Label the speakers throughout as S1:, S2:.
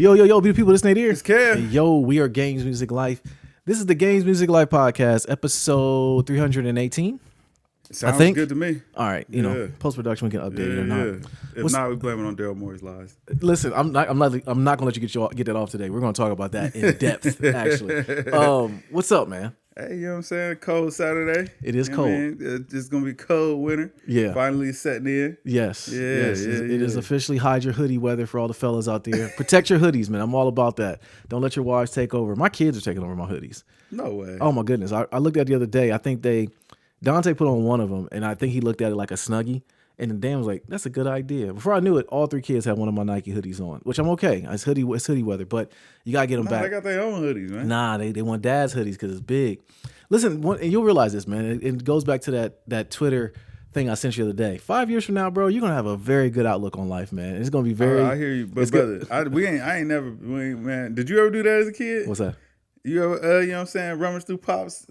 S1: Yo, beautiful people, this Nate here.
S2: It's Kev.
S1: Hey, yo, we are Games Music Life. This is the Games Music Life podcast, episode 318.
S2: Sounds good to me.
S1: All right, you know, post-production, we can update it or not.
S2: If not, we blame it on Daryl Morey's lies.
S1: Listen, I'm not gonna let you get that off today. We're gonna talk about that in depth, actually. What's up, man?
S2: Hey, you know what I'm saying? Cold Saturday.
S1: It is cold.
S2: It's going to be cold winter.
S1: Yeah.
S2: Finally setting in.
S1: Yes. It is officially hide your hoodie weather for all the fellas out there. Protect your hoodies, man. I'm all about that. Don't let your wives take over. My kids are taking over my hoodies.
S2: No way.
S1: Oh, my goodness. I looked at it the other day. I think Dante put on one of them, and I think he looked at it like a Snuggie. And then Dan was like, that's a good idea. Before I knew it, all three kids had one of my Nike hoodies on, which I'm okay. It's hoodie weather, but you got to get them back.
S2: They got their own hoodies, man.
S1: Nah, they want dad's hoodies because it's big. Listen, and you'll realize this, man. It goes back to that Twitter thing I sent you the other day. 5 years from now, bro, you're going to have a very good outlook on life, man. It's going to be very...
S2: I hear you. But, brother, man, did you ever do that as a kid?
S1: What's that?
S2: You ever, you know what I'm saying, rummage through Pop's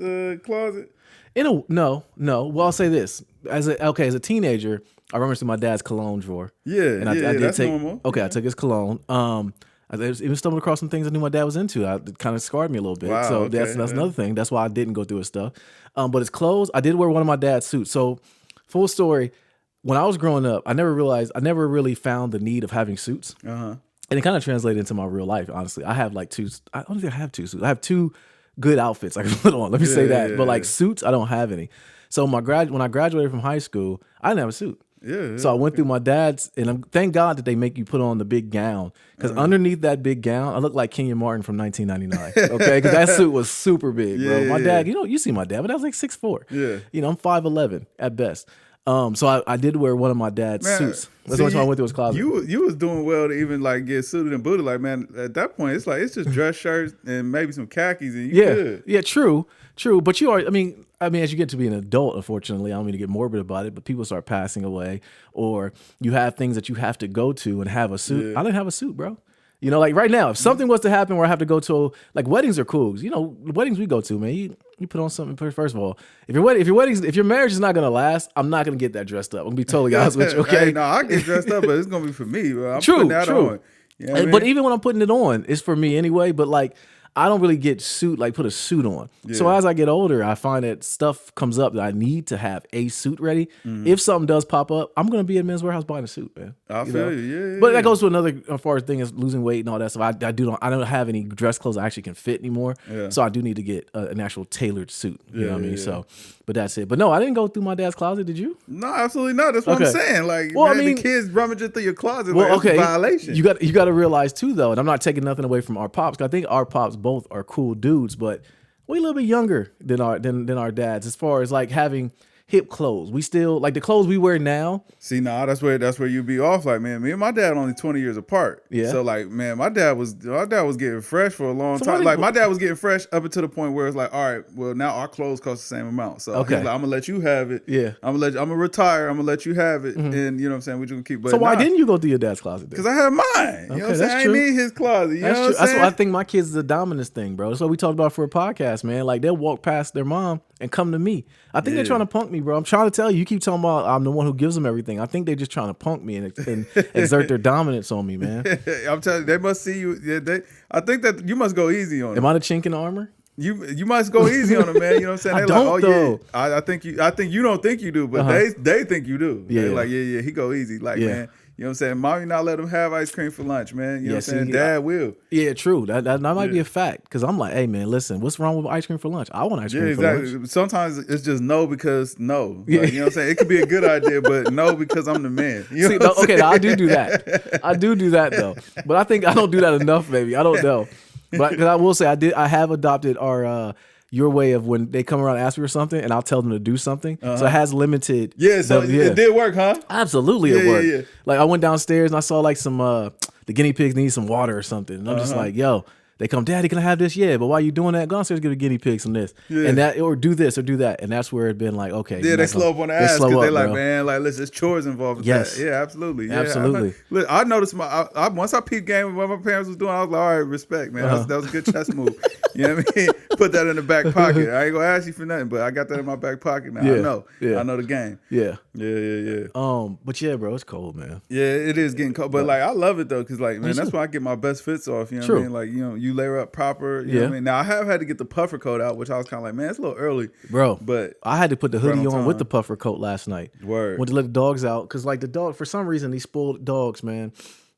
S2: closet?
S1: No. Well, I'll say this. As a teenager, I remember my dad's cologne drawer.
S2: Yeah, and I did that's normal.
S1: Okay, yeah. I took his cologne. I even stumbled across some things I knew my dad was into. It kind of scarred me a little bit.
S2: Wow,
S1: so that's another thing. That's why I didn't go through his stuff. But his clothes, I did wear one of my dad's suits. So full story, when I was growing up, I never really found the need of having suits.
S2: Uh-huh.
S1: And it kind of translated into my real life, honestly. I have I don't think I have two suits. I have two good outfits I can put on. Let me say that. But like suits, I don't have any. So when I graduated from high school, I didn't have a suit. So I went through my dad's, and thank God that they make you put on the big gown, because underneath that big gown, I look like Kenyon Martin from 1999. Okay, because that suit was super big, bro. My dad, you see my dad, but I was like 6'4".
S2: Yeah,
S1: I'm 5'11" at best. So I did wear one of my dad's suits. That's the only time I went through his closet.
S2: You was doing well to even like get suited and booted. Like, man, at that point, it's like it's just dress shirts and maybe some khakis, and you good.
S1: Yeah, true. But you are. I mean, as you get to be an adult, unfortunately, I don't mean to get morbid about it, but people start passing away, or you have things that you have to go to and have a suit. Yeah. I didn't have a suit, bro. You know, like right now, if something was to happen where I have to go to, like, weddings are cool. You know, weddings we go to, man, you put on something. First of all, if your marriage is not gonna last, I'm not gonna get that dressed up. I'm gonna be totally honest with you. Okay,
S2: hey, no, I get dressed up, but it's gonna be for me, bro. I'm putting that on. You know what I mean?
S1: But even when I'm putting it on, it's for me anyway. But like, I don't really put a suit on. Yeah. So as I get older, I find that stuff comes up that I need to have a suit ready. Mm-hmm. If something does pop up, I'm going to be at Men's Warehouse buying a suit, man.
S2: I feel you, yeah.
S1: But that goes to another, as far as thing is losing weight and all that stuff. I don't have any dress clothes that actually can fit anymore. Yeah. So I do need to get an actual tailored suit. You know what I mean? Yeah. So, but that's it. But no, I didn't go through my dad's closet. Did you?
S2: No, absolutely not. That's what I'm saying. Like, the kids rummaging through your closet. Well, that's a violation.
S1: You got to realize too, though, and I'm not taking nothing away from our pops, because I think our pops both are cool dudes, but we a little bit younger than our dads as far as like having hip clothes. We still like the clothes we wear now.
S2: See, that's where you be off. Like, man, me and my dad only 20 years apart.
S1: Yeah. So
S2: like, man, my dad was getting fresh for a long time. Like, my dad was getting fresh up until the point where it's like, all right, well, now our clothes cost the same amount. So he's like, I'm gonna let you have it.
S1: Yeah.
S2: I'm gonna retire. I'm gonna let you have it, and you know what I'm saying. We're gonna keep. But
S1: so why didn't you go through your dad's closet?
S2: Because I have mine. You know what I'm saying? I ain't need his closet. You know what I'm saying?
S1: That's why I think my kids is a dominance thing, bro. That's what we talked about for a podcast, man. Like, they'll walk past their mom and come to me. I think they're trying to punk me, bro. I'm trying to tell you. You keep talking about I'm the one who gives them everything. I think they're just trying to punk me and exert their dominance on me, man.
S2: I'm telling you, they must see you. Yeah, I think that you must go easy on them.
S1: Am I the chink in the armor?
S2: You must go easy on them, man. You know what I'm saying? They're
S1: like,
S2: though. I think you don't think you do, but they think you do.
S1: Yeah.
S2: They're like, he go easy. Like, man, you know what I'm saying? Mommy not let him have ice cream for lunch, man. You know what I'm saying? Dad will.
S1: Yeah, true. That might be a fact. Because I'm like, hey, man, listen, what's wrong with ice cream for lunch? I want ice cream for lunch.
S2: Sometimes it's just no because no. Like, you know what I'm saying? It could be a good idea, but no because I'm the man. You know
S1: I do that. I do that, though. But I think I don't do that enough, maybe. I don't know. But because I will say, I have adopted your way of when they come around and ask me for something, and I'll tell them to do something. So it has limited.
S2: Yeah, so it did work, huh?
S1: Absolutely, it worked. Yeah. Like, I went downstairs and I saw like some the guinea pigs need some water or something, and I'm just like, yo, They come, Daddy, can I have this? Yeah, but while you doing that, go downstairs get a guinea pig some this. Yeah. And that, or do this or do that. And that's where it's been like, okay.
S2: Yeah, they slow up on the ass because they're like, man, like, listen, there's chores involved with that. Yeah, absolutely. Yeah,
S1: absolutely.
S2: Look, I noticed once I peeped game what my parents was doing, I was like, all right, respect, man. That was a good chess move. You know what I mean? Put that in the back pocket. I ain't gonna ask you for nothing, but I got that in my back pocket now. I know. Yeah. I know the game.
S1: Yeah.
S2: Yeah.
S1: But yeah, bro, it's cold, man.
S2: Yeah, it is getting cold. But like, I love it though, because like, man, that's why I get my best fits off. You know what I mean? Like, you layer up proper. You know what I mean? Now I have had to get the puffer coat out, which I was kind of like, man, it's a little early,
S1: bro.
S2: But
S1: I had to put the hoodie on with the puffer coat last night.
S2: Word.
S1: Went to let the dogs out because like the dog, for some reason, these spoiled dogs, man.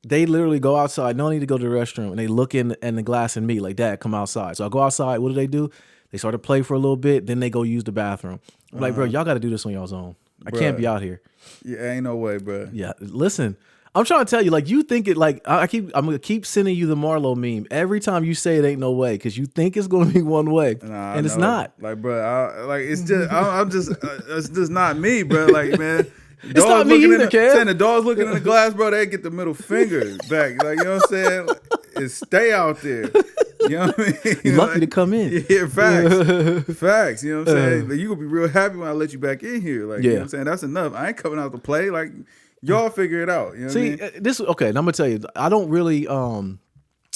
S1: They literally go outside. No need to go to the restroom, and they look in the glass and me like, Dad, come outside. So I go outside. What do? They start to play for a little bit. Then they go use the bathroom. I'm like, bro, y'all got to do this on y'all's own. I can't be out here.
S2: Yeah, ain't no way, bro.
S1: Yeah, listen. I'm trying to tell you, like, you think it, like, I'm gonna keep sending you the Marlowe meme every time you say it ain't no way, because you think it's gonna be one way, and it's not.
S2: Like, bro, it's just not me, bro. Like, man.
S1: It's not me either, Cam.
S2: Saying the dog's looking in the glass, bro, they get the middle finger back. Like, you know what I'm saying? Like, stay out there. You know what I mean?
S1: You're lucky to come in.
S2: Yeah, facts. Facts. You know what I'm saying? Like, you gonna be real happy when I let you back in here. Like, you know what I'm saying? That's enough. I ain't coming out to play. Like, y'all figure it out. You know what I mean?
S1: This okay, and I'm gonna tell you, I don't really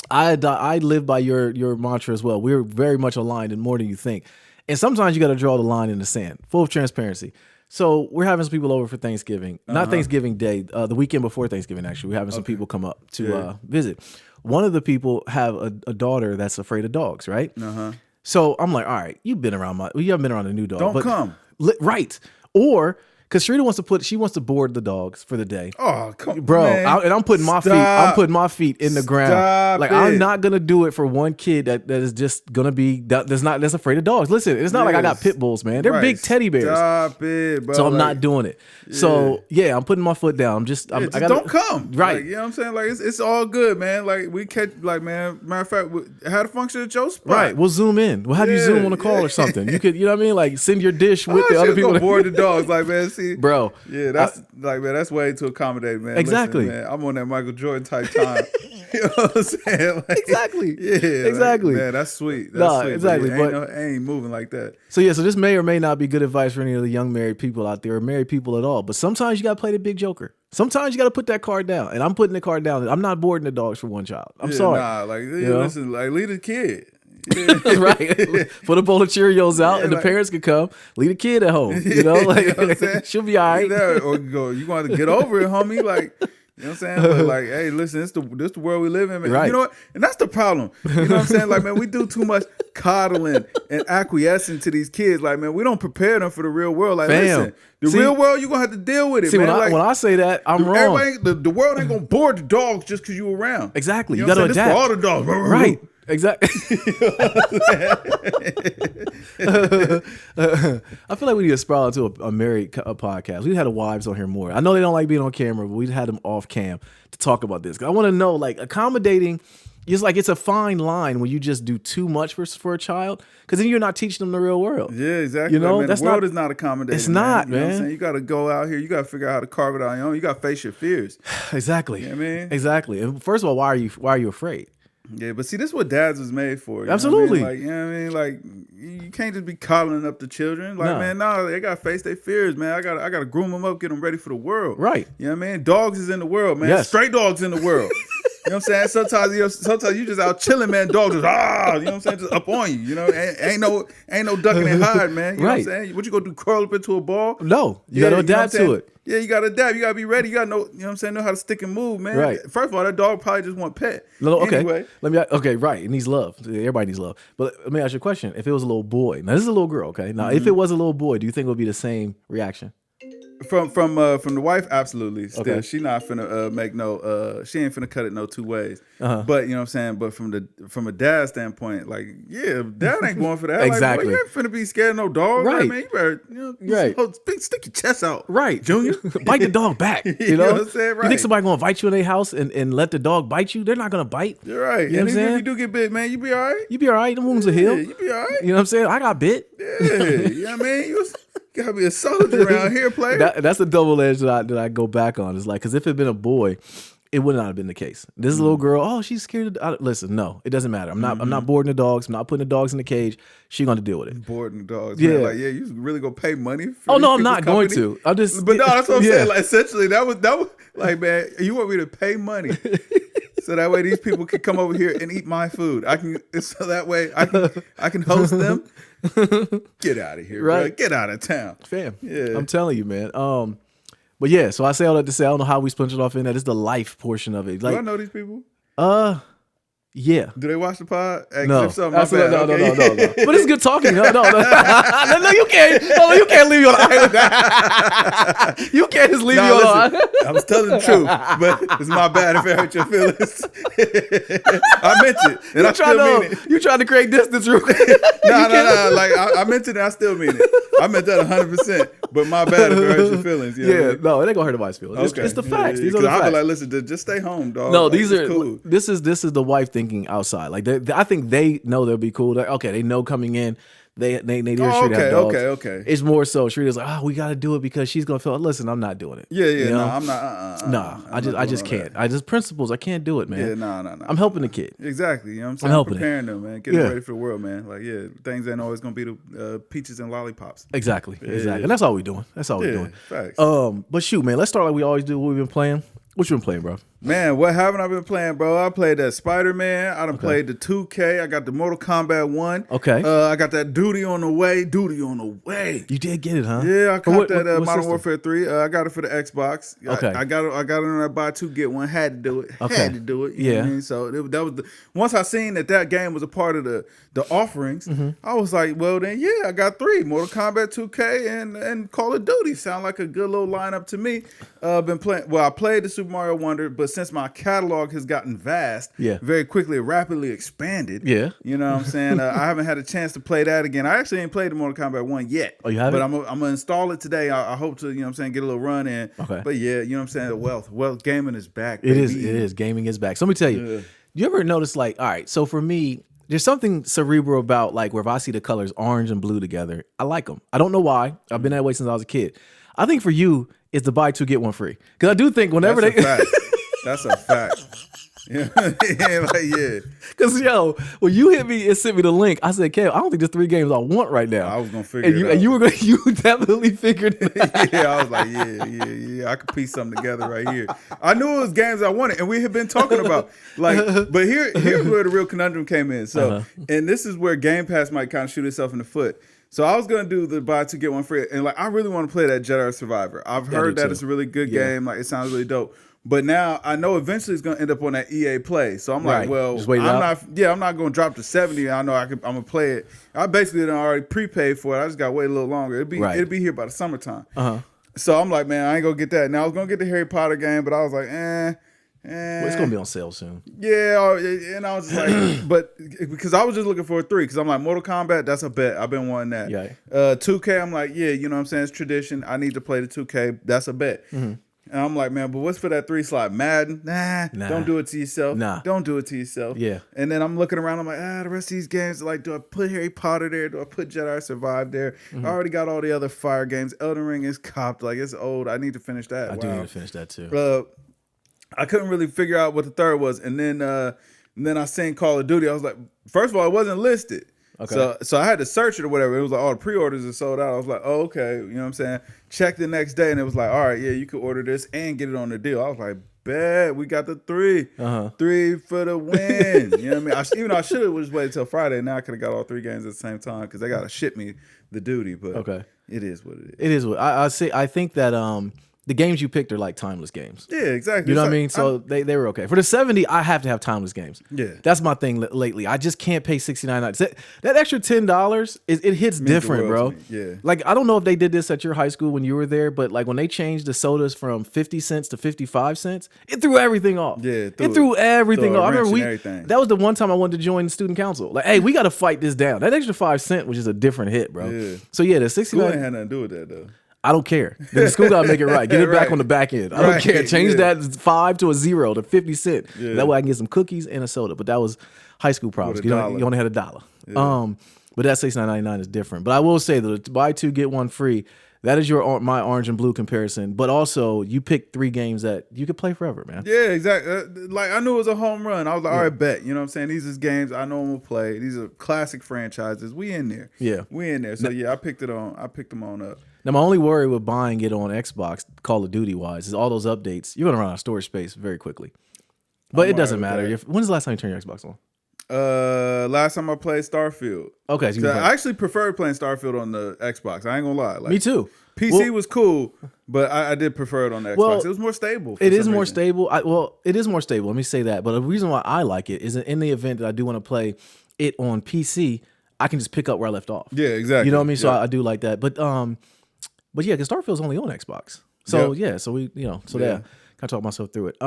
S1: I live by your mantra as well. We're very much aligned and more than you think. And sometimes you gotta draw the line in the sand. Full of transparency. So we're having some people over for Thanksgiving, not Thanksgiving Day, the weekend before Thanksgiving. Actually, we're having some people come up to visit. One of the people have a daughter that's afraid of dogs, right? So I'm like, all right, you haven't been around a new dog.
S2: Don't come.
S1: Right. Or because she wants to board the dogs for the day.
S2: Oh, come on,
S1: bro! I'm putting my feet. I'm putting my feet in the ground. Like, I'm not gonna do it for one kid that is just gonna be that's afraid of dogs. Listen, it's not like I got pit bulls, man. They're big teddy bears.
S2: Stop it, bro.
S1: So I'm not doing it. So yeah, I'm putting my foot down. I gotta,
S2: don't come.
S1: Right.
S2: Like, you know what I'm saying? Like, it's all good, man. Like, we catch, like, man. Matter of fact, how to function at your spot.
S1: Right. We'll zoom in. We'll have you zoom on a call or something. You could, you know what I mean? Like, send your dish with the other people.
S2: Board the dogs, like, man. See,
S1: bro.
S2: Yeah, that's like, man, that's way too accommodating, man.
S1: Exactly.
S2: Listen, man, I'm on that Michael Jordan type time. You know what I'm saying? Like,
S1: exactly.
S2: Yeah.
S1: Exactly.
S2: Like, man, that's sweet. That's sweet.
S1: Exactly.
S2: But ain't moving like that.
S1: So yeah, so this may or may not be good advice for any of the young married people out there, or married people at all. But sometimes you gotta play the big joker. Sometimes you gotta put that card down. And I'm putting the card down. I'm not boarding the dogs for one child. I'm sorry.
S2: Nah, like, listen, like, leave the kid.
S1: Right. Put a bowl of Cheerios out and the parents can come. Leave the kid at home. You know, like, you know what I'm saying? She'll be all right.
S2: Or go, you want to get over it, homie. Like, you know what I'm saying? But like, hey, listen, this the world we live in, man.
S1: Right.
S2: You know what? And that's the problem. You know what I'm saying? Like, man, we do too much coddling and acquiescing to these kids. Like, man, we don't prepare them for the real world. Like, listen, the real world, you're going to have to deal with it, man.
S1: When I say that, I'm wrong.
S2: The world ain't going to board the dogs just because you're around.
S1: Exactly.
S2: You
S1: got to adapt.
S2: This for all the dogs.
S1: Right. Exactly. I feel like we need to sprawl into a married podcast. We had the wives on here more. I know they don't like being on camera, but we had them off cam to talk about this. 'Cause I want to know, like, accommodating. It's like it's a fine line when you just do too much for a child, because then you're not teaching them the real world.
S2: Yeah, exactly.
S1: You know,
S2: man, the world is not accommodating.
S1: It's not,
S2: man. You know what I'm
S1: man.
S2: saying? You got to go out here. You got to figure out how to carve it out on your own. You got to face your fears.
S1: Exactly.
S2: You know what I mean?
S1: Exactly. And first of all, why are you afraid?
S2: Yeah, but see, this is what dads was made for. You
S1: Absolutely.
S2: Know what I mean? Like, you know what I mean? Like, you can't just be coddling up the children. Like, man, they gotta face their fears, man. I gotta groom them up, get them ready for the world.
S1: Right.
S2: You know what I mean? Dogs is in the world, man.
S1: Yes.
S2: Stray dogs in the world. You know what I'm saying? Sometimes you just out chilling, man. Dogs just, you know what I'm saying? Just up on you. You know, ain't no ducking and hiding, man. You know what I'm saying? What you gonna do? Curl up into a ball?
S1: No, you gotta adapt to it.
S2: Yeah, you gotta adapt. You gotta be ready. You gotta know, you know what I'm saying? Know how to stick and move, man.
S1: Right.
S2: First of all, that dog probably just want pet.
S1: No, okay.
S2: Anyway.
S1: Right. It needs love. Everybody needs love. But let me ask you a question. If it was a little boy, now this is a little girl, okay? Now, if it was a little boy, do you think it would be the same reaction?
S2: From the wife, absolutely. Still,
S1: Okay.
S2: she not finna make no. She ain't finna cut it no two ways. But you know what I'm saying. But from a dad standpoint, like, yeah, dad ain't going for that.
S1: Exactly.
S2: Like, you ain't finna be scared of no dog,
S1: Right.
S2: Like, man, you better, stick your chest out,
S1: Right,
S2: Junior.
S1: Bite the dog back. You
S2: know
S1: know
S2: what I'm saying? Right.
S1: You think somebody gonna invite you in their house and let the dog bite you? They're not gonna bite.
S2: You're right.
S1: You know
S2: and
S1: what I'm saying?
S2: If you do get bit, man, you be all right.
S1: You be all right. The wounds will heal.
S2: You be all right.
S1: You know what I'm saying? I got bit.
S2: Yeah, you know what I mean? You gotta be a soldier around here, player.
S1: That's the double edge that I go back on. It's like, because if it had been a boy, it would not have been the case. This little girl, oh, she's scared. Listen, no, it doesn't matter. I'm not boarding the dogs. I'm not putting the dogs in the cage. She's gonna deal with it.
S2: Boarding the dogs.
S1: Yeah,
S2: man. Like, you really gonna pay money? For
S1: oh no, I'm not going to. I'm just.
S2: But no, that's what I'm saying. Like, essentially, that was like, man, you want me to pay money so that way these people can come over here and eat my food. So that way I can host them. Get out of here, right? Bro. Get out of town,
S1: fam.
S2: Yeah,
S1: I'm telling you, man. But yeah, so I say all that to say I don't know how we splintered off in that. It's the life portion of it. Like,
S2: do I know these people?
S1: Yeah.
S2: Do they watch the pod?
S1: No.
S2: No.
S1: But it's good talking. No, you can't. No, you can't leave me on the island. You can't just leave me on the island.
S2: I was telling the truth, but it's my bad if it hurt your feelings. I meant it, and I still mean it.
S1: You trying to create distance, real quick?
S2: No. Like I meant it, and I still mean it. I meant that 100%. But my bad if it hurt your feelings. You know what I mean?
S1: No, it ain't gonna hurt anybody's feelings. It's the facts. These are the facts.
S2: I be like, listen, just stay home, dog.
S1: No,
S2: like,
S1: these are
S2: cool.
S1: This is the wife thinking outside. Like I think they know they'll be cool. Like, okay, they know coming in. They hear Shrita have dogs.
S2: Okay.
S1: It's more so Shrita's like, oh, we got to do it because she's gonna feel. Listen, I'm not doing it.
S2: Yeah.
S1: You know?
S2: No, I'm not.
S1: Nah, I just can't. I just principles. I can't do it, man.
S2: Yeah, no.
S1: I'm helping the kid.
S2: Exactly. You know what I'm saying?
S1: I'm
S2: preparing them, man. Getting ready for the world, man. Like, things ain't always gonna be the peaches and lollipops.
S1: Exactly. And that's all we're doing. That's all we're doing.
S2: Facts.
S1: But shoot, man, let's start like we always do. What we've been playing. What you been playing, bro?
S2: Man, what haven't I been playing, bro? I played that Spider-Man. I done played the 2K. I got the Mortal Kombat 1.
S1: Okay.
S2: I got that Duty on the way.
S1: You did get it, huh?
S2: Yeah, I caught that Modern
S1: system?
S2: Warfare 3. I got it for the Xbox.
S1: Okay.
S2: I got it on that buy two get one. Had to do it.
S1: Okay.
S2: Had to do it. You know what I mean? So that was once I seen that game was a part of the offerings, I was like, well then I got 3. Mortal Kombat 2K and Call of Duty. Sound like a good little lineup to me. Been playing. Well, I played the Super Mario Wonder, but since my catalog has gotten vast, very quickly, rapidly expanded.
S1: Yeah.
S2: You know what I'm saying? I haven't had a chance to play that again. I actually ain't played the Mortal Kombat 1 yet.
S1: Oh, you haven't?
S2: But I'm going to install it today. I hope to, you know what I'm saying, get a little run in.
S1: Okay.
S2: But yeah, you know what I'm saying? Wealth gaming is back.
S1: It is. Gaming is back. So let me tell you, you ever notice like, all right, so for me, there's something cerebral about like where if I see the colors orange and blue together, I like them. I don't know why. I've been that way since I was a kid. I think for you, it's the buy 2 get 1 free. Because I do think whenever
S2: That's a fact. Yeah.
S1: Because when you hit me and sent me the link, I said, Kev, I don't think there's 3 games I want right now.
S2: I was gonna figure it out.
S1: And you definitely figured it out.
S2: Yeah, I was like, yeah. I could piece something together right here. I knew it was games I wanted, and we had been talking about but here's where the real conundrum came in. So, and this is where Game Pass might kind of shoot itself in the foot. So I was gonna do the buy 2 get 1 free, and like I really want to play that Jedi Survivor. I've heard that it's a really good game. Like it sounds really dope. But now I know eventually it's gonna end up on that EA Play. So I'm like, well, I'm not gonna drop to 70. I know I'm gonna play it. I basically done already prepaid for it. I just gotta wait a little longer. It'll be here by the summertime. So I'm like, man, I ain't gonna get that. Now I was gonna get the Harry Potter game, but I was like,
S1: Well, it's gonna be on sale soon.
S2: Yeah, and I was just like, but because I was just looking for a 3, because I'm like, Mortal Kombat, that's a bet. I've been wanting that.
S1: Yeah.
S2: 2K, I'm like, you know what I'm saying? It's tradition. I need to play the 2K. That's a bet. And I'm like, man, but what's for that 3 slot? Madden? Nah, don't do it to yourself. Don't do it to yourself.
S1: Yeah.
S2: And then I'm looking around, I'm like, the rest of these games, like, do I put Harry Potter there? Do I put Jedi Survive there? I already got all the other fire games. Elden Ring is copped. Like, it's old. I need to finish that.
S1: I do need to finish that too.
S2: I couldn't really figure out what the third was. And then I seen Call of Duty. I was like, first of all, it wasn't listed. Okay. So I had to search it or whatever. It was like, the pre-orders are sold out. I was like, oh, okay. You know what I'm saying? Checked the next day and it was like, all right, you could order this and get it on the deal. I was like, bet, we got the 3. 3 for the win. You know what I mean? Even though I should have just waited till Friday. Now I could have got all 3 games at the same time because they got to ship me the duty. But it is what it is.
S1: It is what I think that the games you picked are like timeless games.
S2: Yeah, exactly.
S1: You know what I mean? So they were okay. For the 70, I have to have timeless games.
S2: Yeah.
S1: That's my thing lately. I just can't pay $69. That extra $10, it hits different, bro.
S2: Yeah.
S1: Like, I don't know if they did this at your high school when you were there, but like when they changed the sodas from 50 cents to 55 cents, it threw everything off.
S2: Yeah.
S1: It threw everything off. I remember
S2: that
S1: was the one time I wanted to join the student council. Like, hey, we got to fight this down. That extra 5 cents was just a different hit, bro.
S2: Yeah.
S1: So yeah, the 69.
S2: School ain't had nothing to do with that though.
S1: I don't care. The school got to make it right. Get it back on the back end. I don't care. Change that 5 to a 0 to 50 cents. Yeah. That way I can get some cookies and a soda. But that was high school problems. You only had $1. Yeah. But that $69.99 is different. But I will say that buy 2 get 1 free. That is my orange and blue comparison. But also, you pick 3 games that you could play forever, man.
S2: Yeah, exactly. Like, I knew it was a home run. I was like, all right, bet. You know what I'm saying? These is games I know I'm gonna play. These are classic franchises. We in there.
S1: Yeah.
S2: We in there. So yeah, I picked them on up.
S1: Now, my only worry with buying it on Xbox, Call of Duty wise, is all those updates. You're gonna run out of storage space very quickly. But it doesn't matter. When's the last time you turned your Xbox on?
S2: Last time I played Starfield.
S1: Okay, so
S2: I actually preferred playing Starfield on the Xbox. I ain't gonna lie. Like,
S1: me too.
S2: PC was cool, but I did prefer it on the Xbox.
S1: Well,
S2: it was more stable.
S1: It is more stable. It is more stable. Let me say that. But the reason why I like it is in the event that I do want to play it on PC, I can just pick up where I left off.
S2: Yeah, exactly.
S1: You know what I mean? So I do like that. But yeah, because Starfield's only on Xbox. So yeah, so we kind of talk myself through it.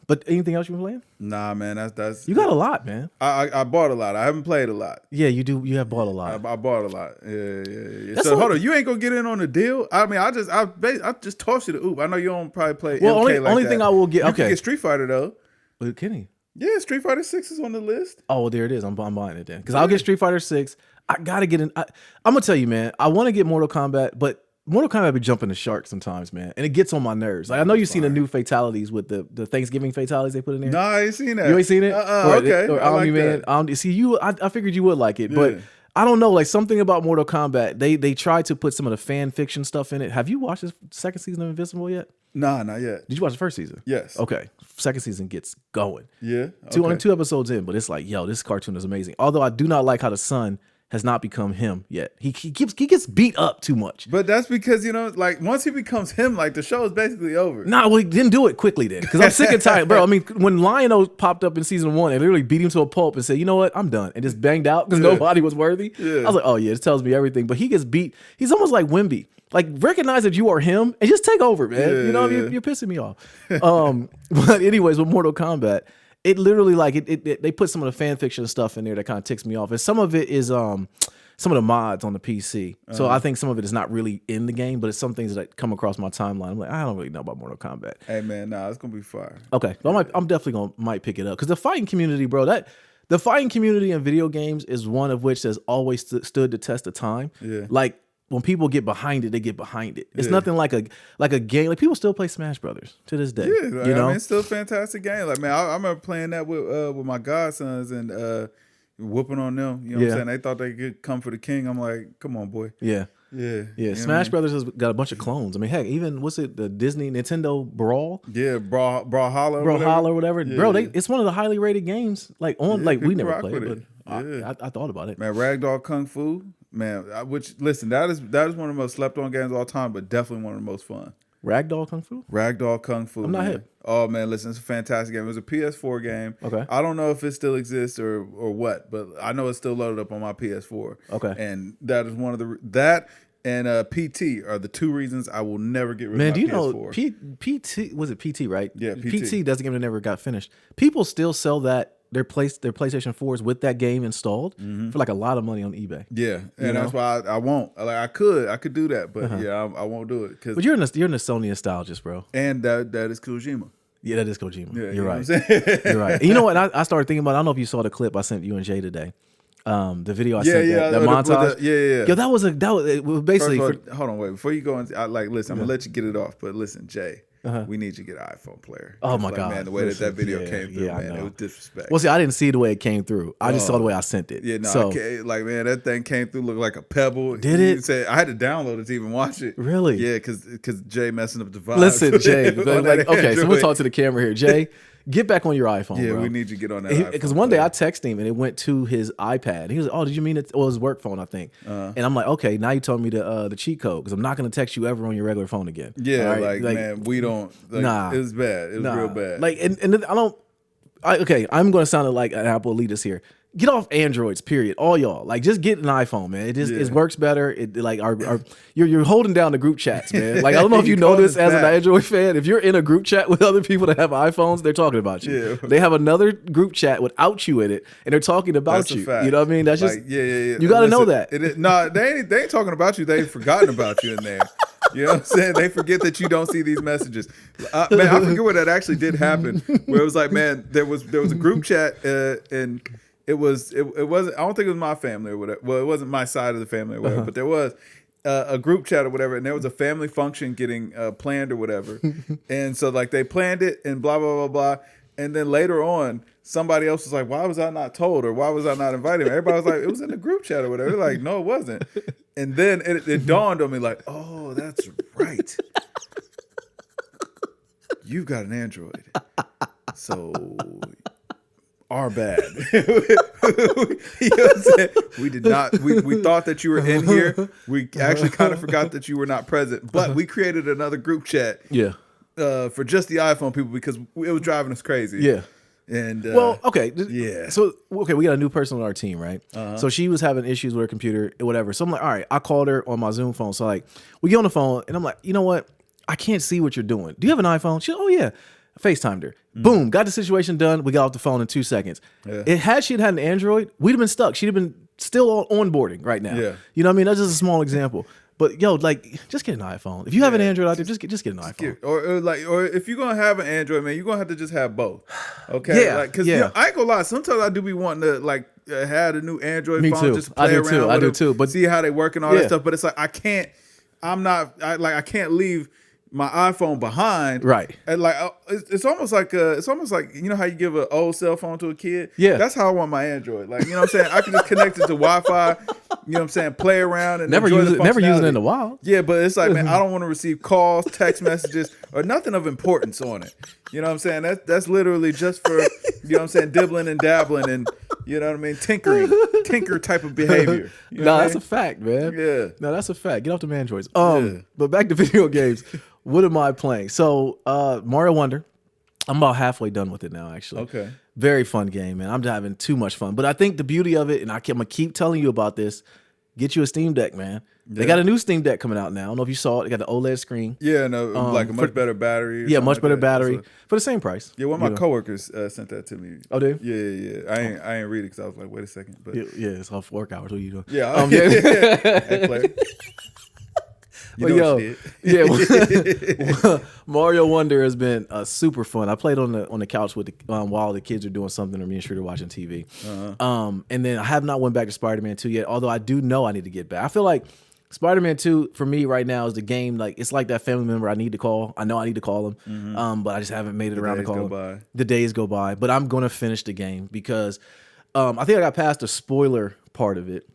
S1: But anything else you been playing?
S2: Nah, man, that's
S1: you got a lot, man.
S2: I bought a lot. I haven't played a lot.
S1: Yeah, you do. You have bought a lot.
S2: I bought a lot. Yeah. So hold on, you ain't gonna get in on the deal? I mean, I just tossed you the oop. I know you don't probably play.
S1: Well,
S2: MK
S1: only thing I will get.
S2: You can get Street Fighter though.
S1: Are you kidding?
S2: Yeah, Street Fighter 6 is on the list.
S1: Oh, well, there it is. I'm buying it then because I'll get Street Fighter 6. I gotta get in. I'm gonna tell you, man. I want to get Mortal Kombat, but Mortal Kombat be jumping the shark sometimes, man, and it gets on my nerves. Like, I know you've seen the new fatalities with the Thanksgiving fatalities they put in there.
S2: No, I ain't seen that.
S1: You ain't seen it?
S2: Okay.
S1: Or
S2: I like that.
S1: See, I figured you would like it, but I don't know. Like, something about Mortal Kombat, they tried to put some of the fan fiction stuff in it. Have you watched the second season of Invincible yet?
S2: Nah, not yet.
S1: Did you watch the first season?
S2: Yes.
S1: Okay. Second season gets going.
S2: Yeah. Okay.
S1: Only 2 episodes in, but it's like, yo, this cartoon is amazing. Although I do not like how the son has not become him yet. He gets beat up too much.
S2: But that's because, like, once he becomes him, like, the show is basically over.
S1: Nah, well, he didn't do it quickly then. Because I'm sick and tired, bro. I mean, when Lion-O popped up in season 1, they literally beat him to a pulp and said, you know what, I'm done. And just banged out because nobody was worthy. Yeah. I was like, oh yeah, this tells me everything. But he gets beat. He's almost like Wemby. Like, recognize that you are him and just take over, man.
S2: Yeah,
S1: you know, you're pissing me off. But anyways, with Mortal Kombat, it literally, like, they put some of the fan fiction stuff in there that kind of ticks me off. And some of it is some of the mods on the PC. So I think some of it is not really in the game, but it's some things that come across my timeline. I'm like, I don't really know about Mortal Kombat.
S2: Hey, man, nah, it's going to be fire.
S1: Okay. I'm definitely might pick it up. Because the fighting community, bro, the fighting community in video games is one of which has always stood the test of time. Yeah. Like, when people get behind it, they get behind it. It's nothing like a game. Like, people still play Smash Brothers to this day.
S2: Yeah, like, you know? I mean, it's still a fantastic game. Like, man, I remember playing that with my godsons and whooping on them. You know what I'm saying? They thought they could come for the king. I'm like, come on, boy.
S1: Yeah.
S2: Yeah.
S1: Smash Brothers has got a bunch of clones. I mean, heck, even what's it, the Disney Nintendo Brawl?
S2: Yeah, Brawlhalla.
S1: Brawlhalla, whatever. Yeah. Bro, it's one of the highly rated games. Like we never played it, but I thought about it.
S2: Man, Ragdoll Kung Fu. Man, listen, that is one of the most slept on games of all time, but definitely one of the most fun.
S1: Ragdoll Kung Fu?
S2: Ragdoll Kung Fu.
S1: I'm not hip.
S2: Oh man, listen, it's a fantastic game. It was a PS4 game.
S1: Okay.
S2: I don't know if it still exists or what, but I know it's still loaded up on my PS4.
S1: Okay.
S2: And that is one of that and PT are the 2 reasons I will never get rid of my PS4. Man,
S1: do you know PT was it PT, right?
S2: Yeah, PT.
S1: PT, that's the game that never got finished. People still sell their PlayStation 4s with that game installed for like a lot of money on eBay.
S2: Yeah, and that's why I won't. Like, I could do that, but I won't do it.
S1: But you're in a Sony nostalgist, bro.
S2: And that is Kojima.
S1: Yeah, that is Kojima.
S2: Yeah,
S1: you're right. You're right. And you know what? I started thinking about. I don't know if you saw the clip I sent you and Jay today. The video I sent, that montage.
S2: Yeah.
S1: Yo, that was basically.
S2: Hold on, wait. Before you go into, listen, I'm gonna let you get it off, but listen, Jay. We need you to get an iPhone player.
S1: Oh my God,
S2: man! The way that video came through, man, it was disrespect.
S1: Well, see, I didn't see the way it came through. I just saw the way I sent it.
S2: Yeah, no,
S1: so,
S2: like, man, that thing came through, looked like a pebble.
S1: Did it?
S2: I had to download it to even watch it.
S1: Really?
S2: Yeah, because Jay messing up the vibe.
S1: Listen, Jay. Okay, so we'll talk to the camera here, Jay. Get back on your iPhone,
S2: yeah,
S1: bro.
S2: We need you to get on that iPhone.
S1: Because one day I texted him and it went to his iPad. He was like, oh, did you mean it? Well, his work phone, I think. And I'm like, okay, now you told me the cheat code because I'm not going to text you ever on your regular phone again.
S2: Yeah, right? like, man, we don't. Like, nah. It was bad. It was real bad.
S1: Like, and I don't. Okay, I'm going to sound like an Apple elitist here. Get off Androids, period. All y'all, like, just get an iPhone, man. It works better. It like you're holding down the group chats, man. Like, I don't know if you know this as an Android fan. If you're in a group chat with other people that have iPhones, they're talking about you. Yeah. They have another group chat without you in it, and they're talking about you. You know what I mean? That's just
S2: yeah.
S1: You got to know that.
S2: No, they ain't talking about you. They've forgotten about you in there. You know what I'm saying? They forget that you don't see these messages. Man, I forget where that actually did happen. Where it was like, man, there was a group chat and. It wasn't. I don't think it was my family or whatever. Well, it wasn't my side of the family or whatever. But there was, a group chat or whatever, and there was a family function getting planned or whatever, and so like they planned it and blah blah blah blah, and then later on somebody else was like, why was I not told, or why was I not invited? Everybody was like, it was in the group chat or whatever. They're like, no, it wasn't. And then it dawned on me like, oh, that's right. You've got an Android, so our bad. You know what I'm saying? We did not. We thought that you were in here. We actually kind of forgot that you were not present. But we created another group chat.
S1: Yeah.
S2: For just the iPhone people because it was driving us crazy.
S1: Yeah.
S2: And
S1: well, okay.
S2: Yeah.
S1: So okay, we got a new person on our team, right? So she was having issues with her computer, whatever. So I'm like, all right. I called her on my Zoom phone. So like, we get on the phone, and I'm like, you know what? I can't see what you're doing. Do you have an iPhone? She, oh yeah. FaceTimed her. Boom, got the situation done. We got off the phone in 2 seconds. Yeah. Had she had an Android, we'd have been stuck. She'd have been still onboarding right now. Yeah. You know what I mean? That's just a small example. But yo, like, just get an iPhone. If you have an Android out there, just get an iPhone.
S2: Or if you're gonna have an Android, man, you're gonna have to just have both. Okay. Yeah. Like, cause you know, I ain't gonna lie. Sometimes I do be wanting to like have a new Android phone,
S1: too.
S2: just to play around.
S1: I do too. But
S2: see how they work and all that stuff. But it's like I can't leave my iPhone behind,
S1: right? And
S2: like it's almost like you know how you give an old cell phone to a kid.
S1: Yeah,
S2: that's how I want my Android. Like, you know what I'm saying? I can just connect it to Wi-Fi. You know what I'm saying? Play around and
S1: never use it in the wild.
S2: Yeah, but it's like, man, I don't want to receive calls, text messages, or nothing of importance on it. You know what I'm saying? That's literally just for, you know what I'm saying, dibbling and dabbling and, you know what I mean, tinker type of behavior. You know
S1: that's a fact, man.
S2: Yeah.
S1: No, that's a fact. Get off the Androids. But back to video games. What am I playing? So Mario Wonder, I'm about halfway done with it now, actually.
S2: Okay.
S1: Very fun game, man. I'm having too much fun. But I think the beauty of it, and I'm gonna keep telling you about this, get you a Steam Deck, man. Yeah. They got a new Steam Deck coming out now. I don't know if you saw it. They got the OLED screen.
S2: Yeah, no, like a much better battery.
S1: Yeah, much better battery for the same price.
S2: Yeah, one of my coworkers sent that to me.
S1: Oh, did
S2: you? Yeah. I ain't read it because I was like, wait a second. But
S1: yeah, it's off work hours. What are you doing?
S2: Yeah. Hey, player. You know
S1: Mario Wonder has been super fun. I played on the couch with while the kids are doing something, or me and Shooter watching TV. And then I have not went back to Spider-Man 2 yet, although I do know I need to get back. I feel like Spider-Man 2 for me right now is the game, like it's like that family member I need to call. I know I need to call him, but I just haven't made it around to call him. The days go by, but I'm gonna finish the game because I think I got past the spoiler part of it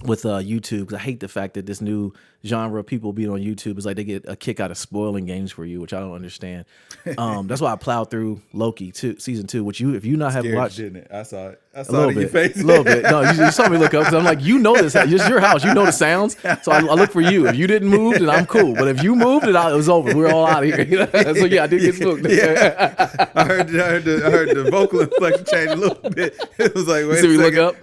S1: with YouTube, because I hate the fact that this new genre of people being on YouTube is like they get a kick out of spoiling games for you, which I don't understand. That's why I plowed through Loki season 2, which if you not have watched,
S2: didn't it? I saw it. I saw it in your face.
S1: A little bit. No, you saw me look up because I'm like, you know this. It's your house. You know the sounds. So I look for you. If you didn't move, then I'm cool. But if you moved, then it was over. We're all out of here. So yeah, I did get spooked.
S2: Yeah. I heard the vocal inflection change a little bit. It was like,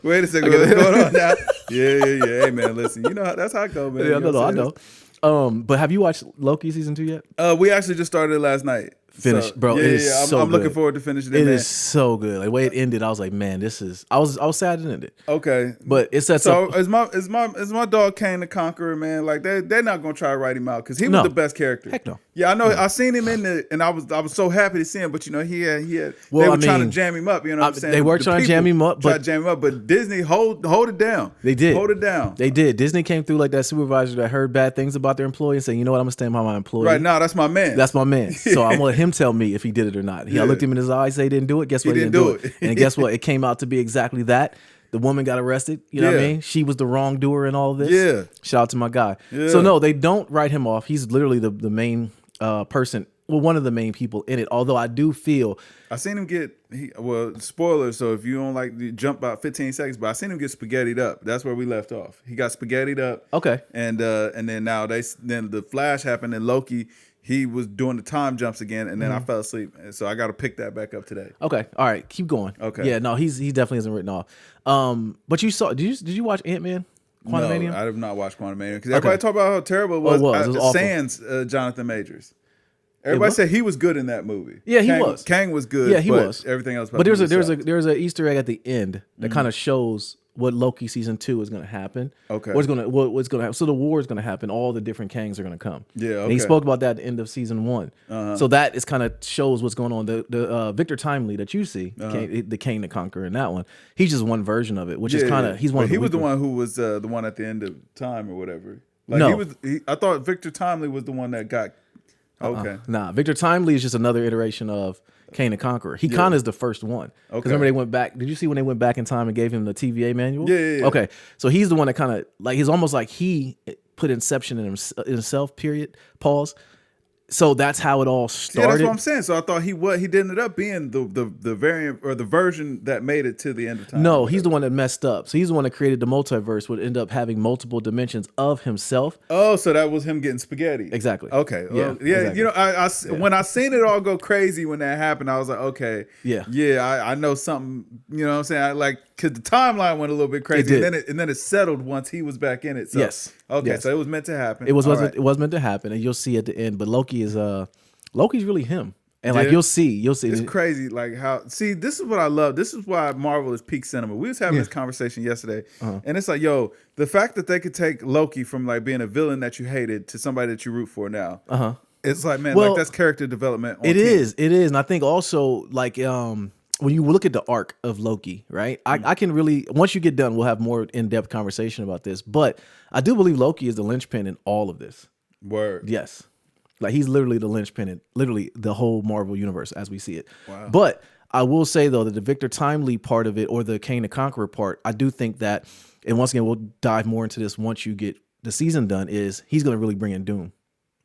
S2: wait a second. What's going on now? Yeah. Hey man, listen. You know that's how it goes, man.
S1: Yeah, I know. But have you watched Loki season 2 yet?
S2: We actually just started it last night.
S1: Finished, bro.
S2: Yeah,
S1: it is so
S2: I'm
S1: good.
S2: looking forward to finishing it.
S1: It is so good. Like the way it ended, I was like, man, this is. I was sad it ended.
S2: Okay,
S1: but it sets
S2: up.
S1: So
S2: is my dog Kane the Conqueror, man? Like they're not gonna try to write him out because he was the best character.
S1: Heck no.
S2: Yeah, I know. I seen him in the, and I was so happy to see him. But you know, he had. Well, they were trying to jam him up. You know what I'm saying?
S1: They were trying to jam him up,
S2: but Disney hold it down.
S1: They did
S2: hold it down.
S1: They did. Disney came through like that supervisor that heard bad things about their employee and said, you know what, I'm gonna stand by my employee.
S2: Right now, that's my man.
S1: That's my man. So I'm gonna let him tell me if he did it or not. I looked him in his eyes, say he didn't do it. Guess what? He didn't do it. And guess what? It came out to be exactly that. The woman got arrested. You know what I mean? She was the wrongdoer in all of this.
S2: Yeah.
S1: Shout out to my guy. Yeah. So no, they don't write him off. He's literally the main person. Well, one of the main people in it. Although I do feel
S2: I seen him get spoilers. So if you don't like jump about 15 seconds, but I seen him get spaghettied up. That's where we left off. He got spaghettied up.
S1: Okay.
S2: And then now then the Flash happened and Loki. He was doing the time jumps again, and then I fell asleep. And so I got to pick that back up today.
S1: Okay, all right, keep going.
S2: Okay,
S1: yeah, no, he definitely isn't written off. But you saw? Did you watch Ant-Man? Quantumania?
S2: No, I have not watched Quantumania because everybody talked about how terrible it was.
S1: It was awful.
S2: Sans Jonathan Majors. Everybody said he was good in that movie.
S1: Yeah, he was.
S2: Kang was good.
S1: Yeah, he was.
S2: Everything else.
S1: But there's a Easter egg at the end that kind of shows what Loki season 2 is going to happen.
S2: Okay.
S1: What's going to happen? So the war is going to happen. All the different Kangs are going to come.
S2: Yeah. Okay.
S1: And he spoke about that at the end of season 1. So that is kind of shows what's going on. The Victor Timely that you see, the Kang the Conqueror in that one. He's just one version of it, which is kind of he's one. Of the
S2: he was the one who was the one at the end of time or whatever. Like
S1: No.
S2: I thought Victor Timely was the one that got. Okay.
S1: Nah, Victor Timely is just another iteration of Kane the Conqueror. He kind of is the first one. Because remember they went back. Did you see when they went back in time and gave him the TVA manual?
S2: Yeah.
S1: Okay, so he's the one that kind of like he's almost like he put Inception in himself. Period. Pause. So that's how it all started.
S2: Yeah, that's what I'm saying. So I thought he ended up being the variant or the version that made it to the end of time.
S1: No, he's the one that messed up. So he's the one that created the multiverse, would end up having multiple dimensions of himself.
S2: Oh, so that was him getting spaghetti.
S1: Exactly.
S2: Okay. Well, exactly. You know, when I seen it all go crazy when that happened, I was like, okay, I know something. You know what I'm saying? Because the timeline went a little bit crazy, and then it settled once he was back in it. So,
S1: yes.
S2: Okay.
S1: Yes.
S2: So it was meant to happen.
S1: It was meant to happen, and you'll see at the end. But Loki's really him, and you'll see.
S2: It's crazy, like how. See, this is what I love. This is why Marvel is peak cinema. We was having this conversation yesterday, and it's like, yo, the fact that they could take Loki from like being a villain that you hated to somebody that you root for now. It's like, man, like that's character development.
S1: It is, and I think also like when you look at the arc of Loki, right? I can really, once you get done, we'll have more in-depth conversation about this. But I do believe Loki is the linchpin in all of this.
S2: Word.
S1: Yes. Like he's literally the linchpin in literally the whole Marvel universe as we see it.
S2: Wow.
S1: But I will say though that the Victor Timely part of it or the Kane the Conqueror part, I do think that, and once again, we'll dive more into this once you get the season done, is he's going to really bring in Doom.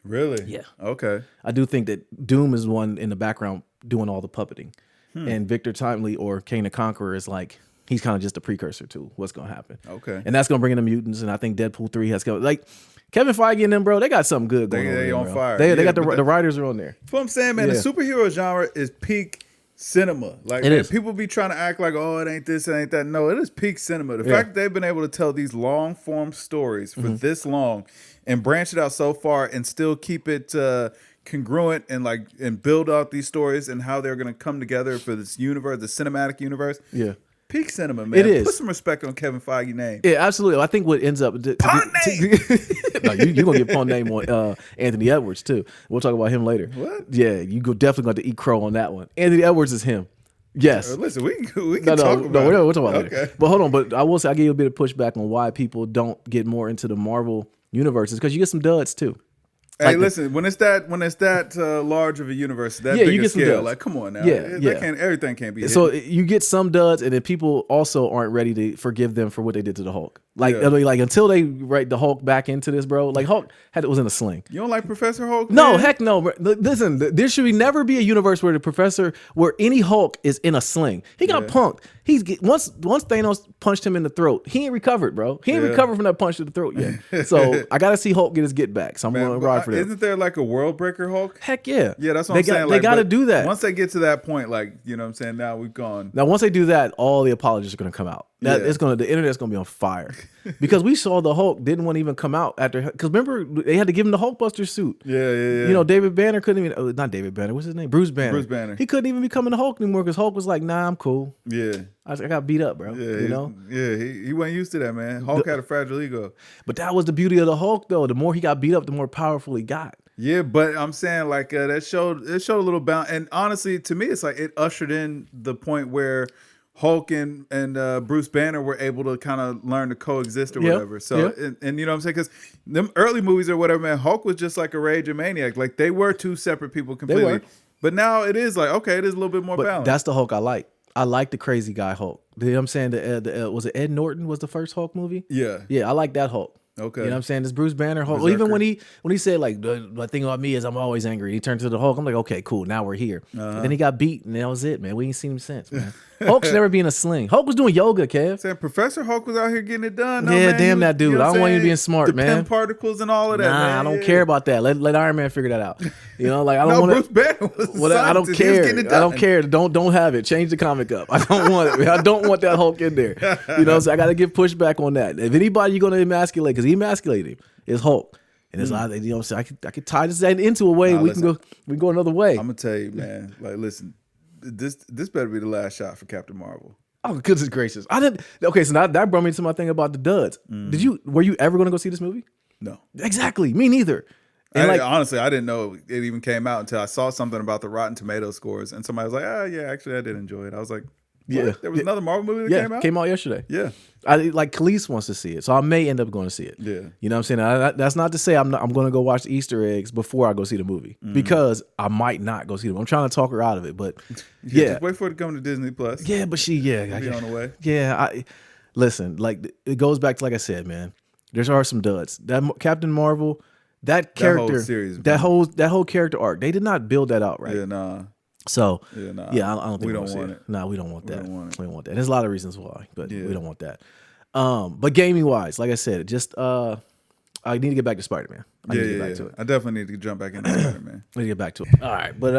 S2: Really?
S1: Yeah.
S2: Okay.
S1: I do think that Doom is one in the background doing all the puppeting. And Victor Timely or Kane the Conqueror is like, he's kind of just a precursor to what's going to happen.
S2: Okay.
S1: And that's going to bring in the mutants. And I think Deadpool 3 has come. Like, Kevin Feige and them, bro, they got something good going on.
S2: They on fire.
S1: They got the writers are on there.
S2: That's what I'm saying, man. The superhero genre is peak cinema. Like, man, people be trying to act like, oh, it ain't this, it ain't that. No, it is peak cinema. The fact that they've been able to tell these long form stories for this long and branch it out so far and still keep it congruent and build out these stories and how they're going to come together for this universe, the cinematic universe.
S1: Yeah.
S2: Peak cinema, man.
S1: It is.
S2: Put some respect on Kevin Feige's name.
S1: Yeah, absolutely. I think what ends up...
S2: Pun name!
S1: No, you're going to get pun name on Anthony Edwards, too. We'll talk about him later.
S2: What?
S1: Yeah, you definitely going to eat crow on that one. Anthony Edwards is him. Yes.
S2: Listen, we can talk about it.
S1: We'll talk about it later. But hold on. But I will say, I give you a bit of pushback on why people don't get more into the Marvel universes, because you get some duds, too.
S2: Hey, listen, when it's that large of a universe, that big a scale, like, come on now. Everything can't be hidden.
S1: So you get some duds, and then people also aren't ready to forgive them for what they did to the Hulk. Like until they write the Hulk back into this, bro. Like Hulk was in a sling.
S2: You don't like Professor Hulk?
S1: No,
S2: man?
S1: heck no. Listen, there should never be a universe where any Hulk is in a sling. He got punked. Once Thanos punched him in the throat, he ain't recovered, bro. He ain't recovered from that punch to the throat yet. So I gotta see Hulk get his get back. So I'm gonna ride for that.
S2: Isn't there like a world breaker Hulk?
S1: Heck yeah.
S2: Yeah, that's what I'm saying.
S1: They got to do that.
S2: Once they get to that point, like, you know what I'm saying, now we've gone.
S1: Now, once they do that, all the apologies are going to come out. The internet's going to be on fire. Because we saw the Hulk didn't want to even come out after, because remember, they had to give him the Hulkbuster suit.
S2: Yeah.
S1: You know, David Banner couldn't even, not David Banner, what's his name? Bruce Banner. He couldn't even become the Hulk anymore because Hulk was like, nah, I'm cool.
S2: Yeah.
S1: I got beat up, bro.
S2: Yeah,
S1: you know?
S2: Yeah, he wasn't used to that, man. Hulk had a fragile ego.
S1: But that was the beauty of the Hulk, though. The more he got beat up, the more powerful he got.
S2: Yeah, but I'm saying like that showed a little bounce. And honestly, to me, it's like it ushered in the point where Hulk and Bruce Banner were able to kind of learn to coexist or whatever. So and you know what I'm saying? Because them early movies or whatever, man, Hulk was just like a raging maniac. Like they were two separate people completely. But now it is like, okay, it is a little bit more balanced.
S1: That's the Hulk I like. I like the crazy guy Hulk. You know what I'm saying? Was it Ed Norton was the first Hulk movie?
S2: Yeah.
S1: Yeah, I like that Hulk.
S2: Okay.
S1: You know what I'm saying? This Bruce Banner Hulk. Well, even when he said like the thing about me is I'm always angry. He turned to the Hulk. I'm like, okay, cool. Now we're here. And then he got beat, and that was it, man. We ain't seen him since, man. Hulk's never been in a sling. Hulk was doing yoga, Kev.
S2: Saying Professor Hulk was out here getting it done. No,
S1: yeah,
S2: man.
S1: damn that dude.
S2: You know
S1: I don't want you being smart, man.
S2: The PEM particles and all of that.
S1: Nah,
S2: man.
S1: I don't care about that. Let Iron Man figure that out. You know, like I don't want
S2: Bruce Banner was
S1: I don't care. I don't care. Don't have it. Change the comic up. I don't want it. I don't want that Hulk in there. You know, so I got to get pushback on that. If anybody you're gonna emasculate, because he emasculated him, is Hulk. And it's like, you know what I'm saying? I could tie this into a way we can go another way.
S2: I'm gonna tell you, man. Like, listen, this better be the last shot for Captain Marvel.
S1: Oh, goodness gracious! I didn't. Okay, so that brought me to my thing about the duds. Were you ever gonna go see this movie?
S2: No,
S1: exactly. Me neither. And
S2: honestly, I didn't know it even came out until I saw something about the Rotten Tomatoes scores, and somebody was like, "Oh yeah, actually, I did enjoy it." I was like,
S1: Yeah.
S2: There was another Marvel movie that
S1: came out yesterday.
S2: Yeah.
S1: Like Khalees wants to see it, so I may end up going to see it.
S2: Yeah.
S1: You know what I'm saying? That's not to say I'm going to go watch the Easter eggs before I go see the movie, because I might not go see them. I'm trying to talk her out of it, but
S2: just wait for it to come to Disney Plus.
S1: Yeah, but
S2: It'll be on the way.
S1: Yeah, listen, like it goes back to, like I said, man, there are some duds. That Captain Marvel, that character,
S2: whole series,
S1: that whole character arc, they did not build that out right.
S2: Yeah, nah.
S1: So I don't think
S2: we don't want it.
S1: No, we don't want that.
S2: We
S1: don't want that. There's a lot of reasons why, but we don't want that. But gaming wise, like I said, just I need to get back to Spider-Man. I need to get back to it.
S2: I definitely need to jump back into Spider-Man.
S1: I need to get back to it. All right, but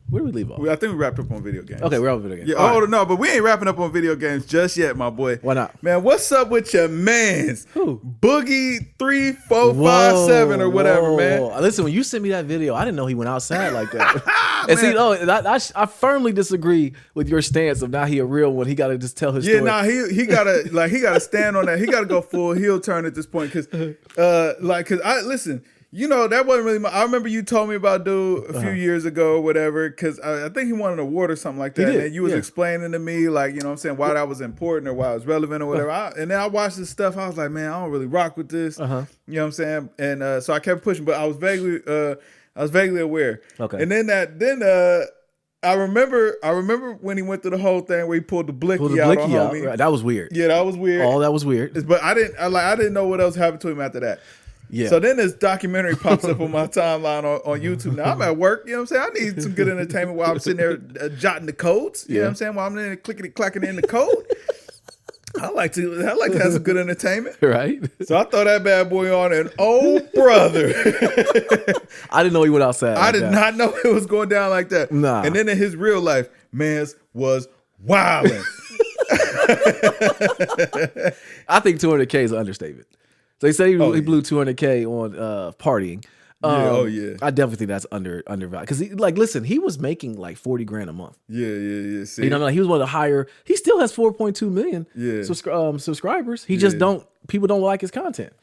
S1: where do we leave off?
S2: I think we wrapped up on video games.
S1: Okay, we're on video games.
S2: Yeah. No, but we ain't wrapping up on video games just yet, my boy.
S1: Why not?
S2: Man, what's up with your mans?
S1: Who?
S2: Boogie 3457 or whatever, man.
S1: Listen, when you sent me that video, I didn't know he went outside like that. And see, I firmly disagree with your stance of now he a real one. He got to just tell his story.
S2: Yeah, nah, he gotta stand on that. He gotta go full heel turn at this point, cause I listen. You know, that wasn't really I remember you told me about dude a few years ago or whatever, because I think he won an award or something like that. And you was explaining to me, like, you know what I'm saying, why that was important or why it was relevant or whatever. And then I watched this stuff. I was like, man, I don't really rock with this. You know what I'm saying? And so I kept pushing, but I was vaguely aware. Okay. And then I remember when he went through the whole thing where he pulled the blicky out on homie.
S1: Right. That was weird.
S2: Yeah, that was weird.
S1: Oh, that was weird.
S2: But I didn't know what else happened to him after that.
S1: Yeah.
S2: So then this documentary pops up on my timeline on YouTube. Now I'm at work, you know what I'm saying? I need some good entertainment while I'm sitting there jotting the codes. You know what I'm saying? While I'm there clickety clacking in the code. I like to have some good entertainment.
S1: Right.
S2: So I throw that bad boy on, and oh brother.
S1: I didn't know he went outside.
S2: I did not know it was going down like that.
S1: Nah.
S2: And then in his real life, mans was wilding.
S1: I think 200K is an understatement. So they say he blew 200K on partying. I definitely think that's undervalued, because listen, he was making like 40 grand a month.
S2: Yeah. See,
S1: he was one of the higher. He still has 4.2 million subscribers. He just people don't like his content.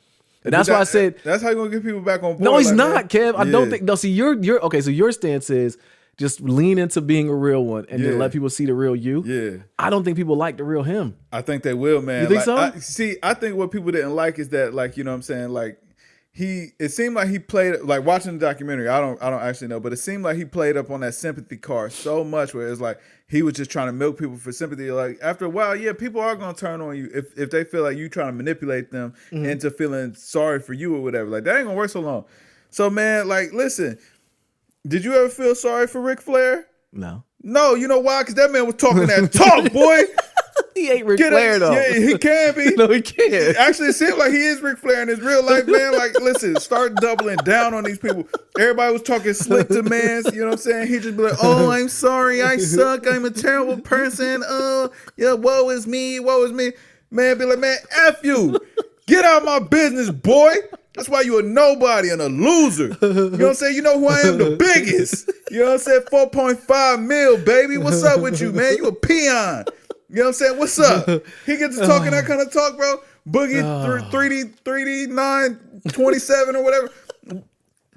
S1: And that's why I said
S2: that's how you gonna get people back on board.
S1: No, he's not, Kev. I don't think. No, see, you're okay. So your stance is just lean into being a real one and then let people see the real you. Yeah. I don't think people like the real him.
S2: I think they will, man.
S1: You think so?
S2: I think what people didn't like is that, like, you know what I'm saying, like, it seemed like he played, like, watching the documentary, I don't actually know, but it seemed like he played up on that sympathy card so much, where it's like he was just trying to milk people for sympathy. Like, after a while, people are gonna turn on you if they feel like you trying to manipulate them into feeling sorry for you or whatever. Like, that ain't gonna work so long. So, man, like, listen, did you ever feel sorry for Ric Flair?
S1: No.
S2: No, you know why? Because that man was talking that talk, boy.
S1: He ain't Ric Flair, though.
S2: Yeah, he can be.
S1: No, he can't.
S2: Actually, it seems like he is Ric Flair in his real life, man. Like, listen, start doubling down on these people. Everybody was talking slick to mans, you know what I'm saying? He just be like, oh, I'm sorry, I suck, I'm a terrible person. Woe is me, woe is me. Man, be like, man, F you. Get out of my business, boy. That's why you a nobody and a loser. You know what I'm saying? You know who I am? The biggest. You know what I'm saying? 4.5 mil, baby. What's up with you, man? You a peon. You know what I'm saying? What's up? He gets to talking that kind of talk, bro. Boogie 3D 927 or whatever.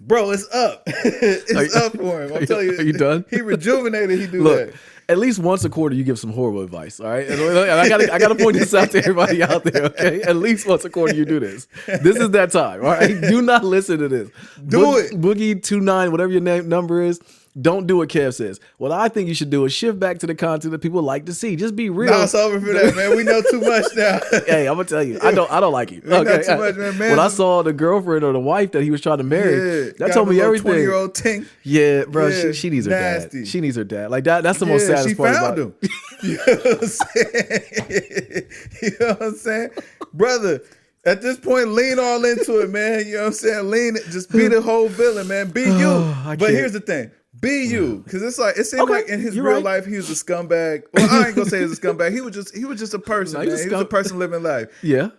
S2: Bro, it's up. It's up for him. I'm telling you.
S1: Are you done?
S2: He rejuvenated. He do
S1: Look,
S2: that.
S1: At least once a quarter, you give some horrible advice, all right? And I gotta point this out to everybody out there, okay? At least once a quarter, you do this. This is that time, all right? Do not listen to this.
S2: Do it.
S1: Boogie29, whatever your number is, don't do what Kev says. What I think you should do is shift back to the content that people like to see. Just be real.
S2: Nah, it's over for that, man. We know too much now.
S1: Hey, I'm gonna tell you, I don't like you.
S2: We know too much, man.
S1: When I saw the girlfriend or the wife that he was trying to marry, that told me everything.
S2: 20-year-old tink.
S1: Yeah, bro, she needs her dad. She needs her dad. Like that's the most saddest part about it.
S2: You know what I'm saying? You know what I'm saying? Brother, at this point, lean all into it, man. You know what I'm saying? Lean it. Just be the whole villain, man. Be you. But here's the thing. Be you. Because it's like, it seemed like in his real life, he was a scumbag. Well, I ain't going to say he was a scumbag. He was just a person, man. He was a person living life.
S1: Yeah.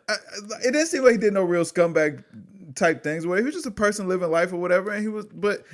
S2: It didn't seem like he did no real scumbag type things. Where he was just a person living life or whatever. And he was, but...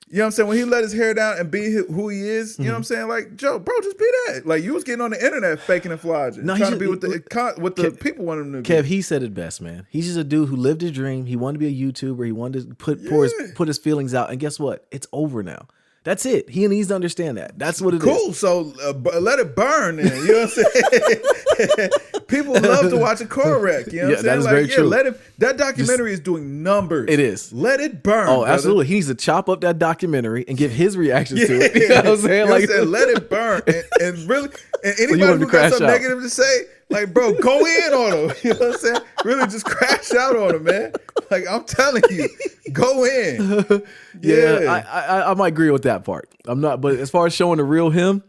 S2: You know what I'm saying? When he let his hair down and be who he is, you know what I'm saying? Like, Joe, bro, just be that. Like, you was getting on the internet faking and flogging. No, trying to be what the people wanted him to be.
S1: Kev, he said it best, man. He's just a dude who lived his dream. He wanted to be a YouTuber. He wanted to put his feelings out. And guess what? It's over now. That's it. He needs to understand that. That's what it is.
S2: Cool. So let it burn then. You know what I'm saying? People love to watch a car wreck. You know what I'm saying?
S1: That is very true.
S2: Let it. That documentary is doing numbers.
S1: It is.
S2: Let it burn.
S1: Oh,
S2: brother.
S1: absolutely. He needs to chop up that documentary and give his reaction to it. You know what I'm saying?
S2: You know what I'm saying? Let it burn. And really, and anybody who got something negative to say, like, bro, go in on him. You know what I'm saying? Really just crash out on him, man. Like, I'm telling you, go in.
S1: Yeah, I might agree with that part. I'm not, but as far as showing the real him,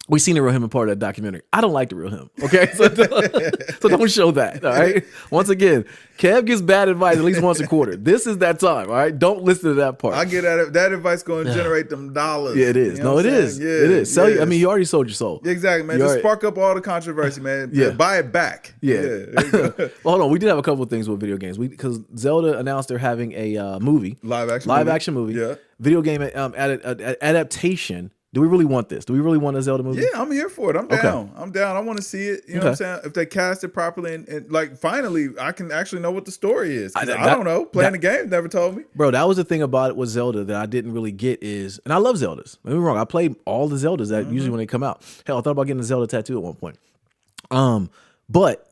S1: we seen the real him in part of that documentary. I don't like the real him. Okay, so don't show that. All right. Once again, Kev gives bad advice at least once a quarter. This is that time. All right. Don't listen to that part.
S2: I get that advice going to generate them dollars.
S1: Yeah, it is.
S2: You know
S1: it is.
S2: Yeah,
S1: it is. Sell. I mean, you already sold your soul.
S2: Exactly, man. Just spark up all the controversy, man.
S1: Yeah.
S2: Buy it back.
S1: Yeah.
S2: There you go.
S1: Well, hold on. We did have a couple of things with video games. Because Zelda announced they're having a movie,
S2: live action movie.
S1: Yeah. Video game adaptation. Do we really want this? Do we really want a Zelda movie?
S2: Yeah, I'm here for it. I'm down. I'm down. I want to see it. You know what I'm saying? If they cast it properly and like finally, I can actually know what the story is. I don't know. Playing the game never told me.
S1: Bro, that was the thing about it with Zelda that I didn't really get is, and I love Zeldas. Don't get me wrong. I played all the Zeldas that usually when they come out. Hell, I thought about getting a Zelda tattoo at one point. But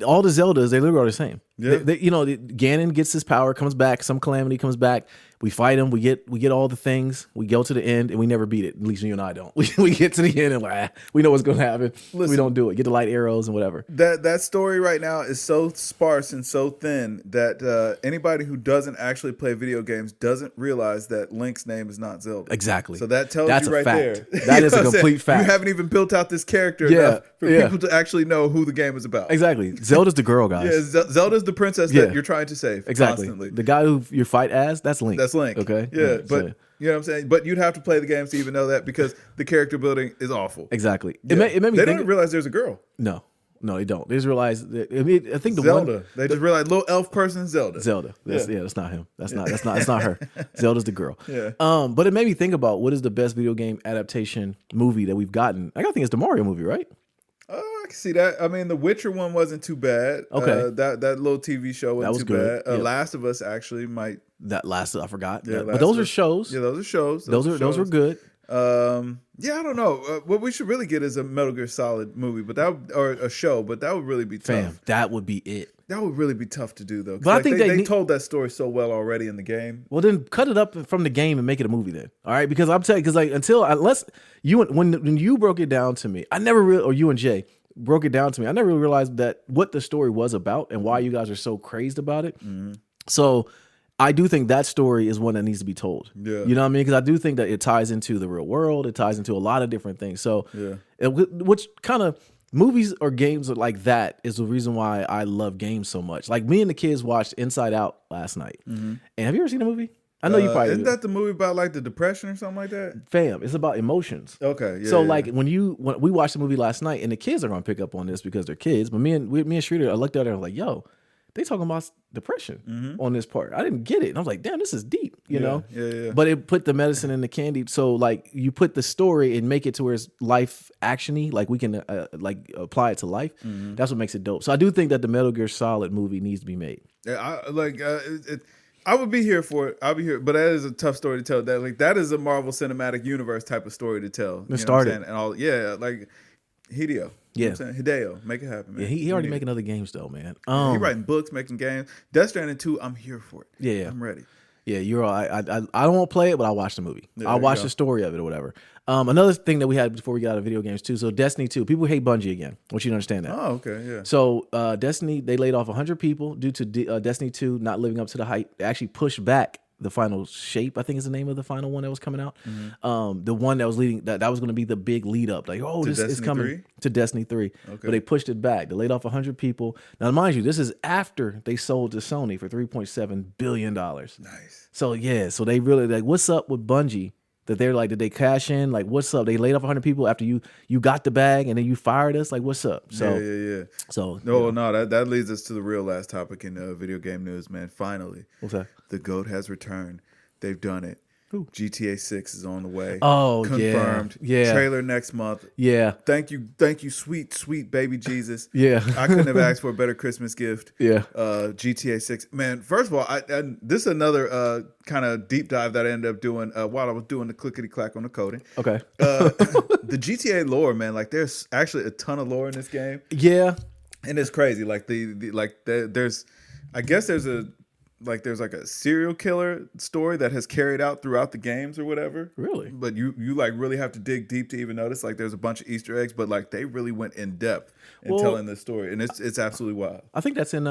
S1: all the Zeldas, they literally are the same. Yeah. Ganon gets his power, comes back, some calamity comes back. We fight him. We get all the things. We go to the end, and we never beat it. At least you and I don't. We get to the end, and we know what's going to happen. Listen, we don't do it. Get the light arrows and whatever.
S2: That story right now is so sparse and so thin that anybody who doesn't actually play video games doesn't realize that Link's name is not Zelda.
S1: Exactly.
S2: So that tells
S1: That's
S2: you right
S1: fact.
S2: there.
S1: That is a complete fact.
S2: You haven't even built out this character enough for people to actually know who the game is about.
S1: Exactly. Zelda's the girl, guys.
S2: Yeah, Zelda's the princess that you're trying to save.
S1: Exactly.
S2: Constantly.
S1: The guy who you fight as, that's Link.
S2: That's Link.
S1: Okay.
S2: Yeah. But you know what I'm saying? But you'd have to play the games to even know that because the character building is awful.
S1: Exactly.
S2: Yeah. It made me don't realize there's a girl.
S1: No, they don't. They just realize that, I think the
S2: Zelda. They just realize little elf person Zelda.
S1: That's not him. That's not her. Zelda's the girl.
S2: Yeah.
S1: But it made me think about what is the best video game adaptation movie that we've gotten. I gotta think it's the Mario movie, right?
S2: I can see that. I mean, the Witcher one wasn't too bad.
S1: Okay.
S2: That little TV show wasn't too
S1: good.
S2: bad. Last of Us actually might.
S1: That last I forgot.
S2: Yeah,
S1: but those are shows.
S2: Yeah, those are shows.
S1: Those were good.
S2: Yeah, I don't know. What we should really get is a Metal Gear Solid movie, or a show, but that would really be tough.
S1: That would be it.
S2: That would really be tough to do though.
S1: But I think
S2: they told that story so well already in the game.
S1: Well, then cut it up from the game and make it a movie then. All right, because I'm telling you, unless you when you broke it down to me, I never really, or you and Jay broke it down to me, I never really realized that what the story was about and why you guys are so crazed about it. Mm-hmm. So I do think that story is one that needs to be told. Yeah. You know what I mean? Because I do think that it ties into the real world. It ties into a lot of different things. So which kind of movies or games like that is the reason why I love games so much. Like me and the kids watched Inside Out last night. Mm-hmm. And have you ever seen the movie? I know you probably
S2: isn't that the movie about like the depression or something like that?
S1: Fam, it's about emotions.
S2: Okay, yeah.
S1: So like when we watched the movie last night, and the kids are gonna pick up on this because they're kids. But me and Shreeder, I looked at her and I was like, "Yo, they talking about depression on this part." I didn't get it, and I was like, "Damn, this is deep," you know?
S2: Yeah.
S1: But it put the medicine in the candy, so like you put the story and make it to where it's life actiony, like we can like apply it to life. Mm-hmm. That's what makes it dope. So I do think that the Metal Gear Solid movie needs to be made.
S2: Yeah, I would be here for it. I'll be here, but that is a tough story to tell. That is a Marvel Cinematic Universe type of story to tell.
S1: It started
S2: and all. Yeah, like Hideo.
S1: Yeah,
S2: Hideo, make it happen, man.
S1: Yeah, he already making other games though, man.
S2: He writing books, making games. Death Stranding 2, I'm here for it.
S1: Yeah,
S2: I'm ready.
S1: Yeah, you're all. I don't want to play it, but I'll watch the movie. Yeah, I'll watch the story of it or whatever. Another thing that we had before we got out of video games too. So Destiny 2, people hate Bungie again. I want you to understand that.
S2: Oh, okay, yeah.
S1: So Destiny, they laid off 100 people due to Destiny 2 not living up to the hype. They actually pushed back the final shape, I think is the name of the final one that was coming out. Mm-hmm. The one that was leading, that was going to be the big lead up. Like, this is coming
S2: 3?
S1: To Destiny 3. Okay. But they pushed it back. They laid off 100 people. Now, mind you, this is after they sold to Sony for $3.7 billion.
S2: Nice.
S1: So, so they really, like, what's up with Bungie? That they're like, did they cash in? Like, what's up? They laid off 100 people after you got the bag and then you fired us? Like, what's up? So,
S2: yeah.
S1: So,
S2: no, that leads us to the real last topic in video game news, man. Finally.
S1: What's that?
S2: The GOAT has returned. They've done it.
S1: Who?
S2: GTA 6 is on the way.
S1: Oh,
S2: confirmed.
S1: Yeah.
S2: Trailer next month.
S1: Yeah.
S2: Thank you, sweet baby Jesus.
S1: Yeah.
S2: I couldn't have asked for a better Christmas gift.
S1: Yeah.
S2: GTA 6. Man, first of all, this is another kind of deep dive that I ended up doing while I was doing the clickety clack on the coding.
S1: Okay.
S2: The GTA lore, man, like there's actually a ton of lore in this game.
S1: Yeah.
S2: And it's crazy. Like there's I guess there's like a serial killer story that has carried out throughout the games or whatever.
S1: Really?
S2: But you like really have to dig deep to even notice. Like there's a bunch of Easter eggs, but like they really went in depth in telling this story, and it's absolutely wild.
S1: I think that's in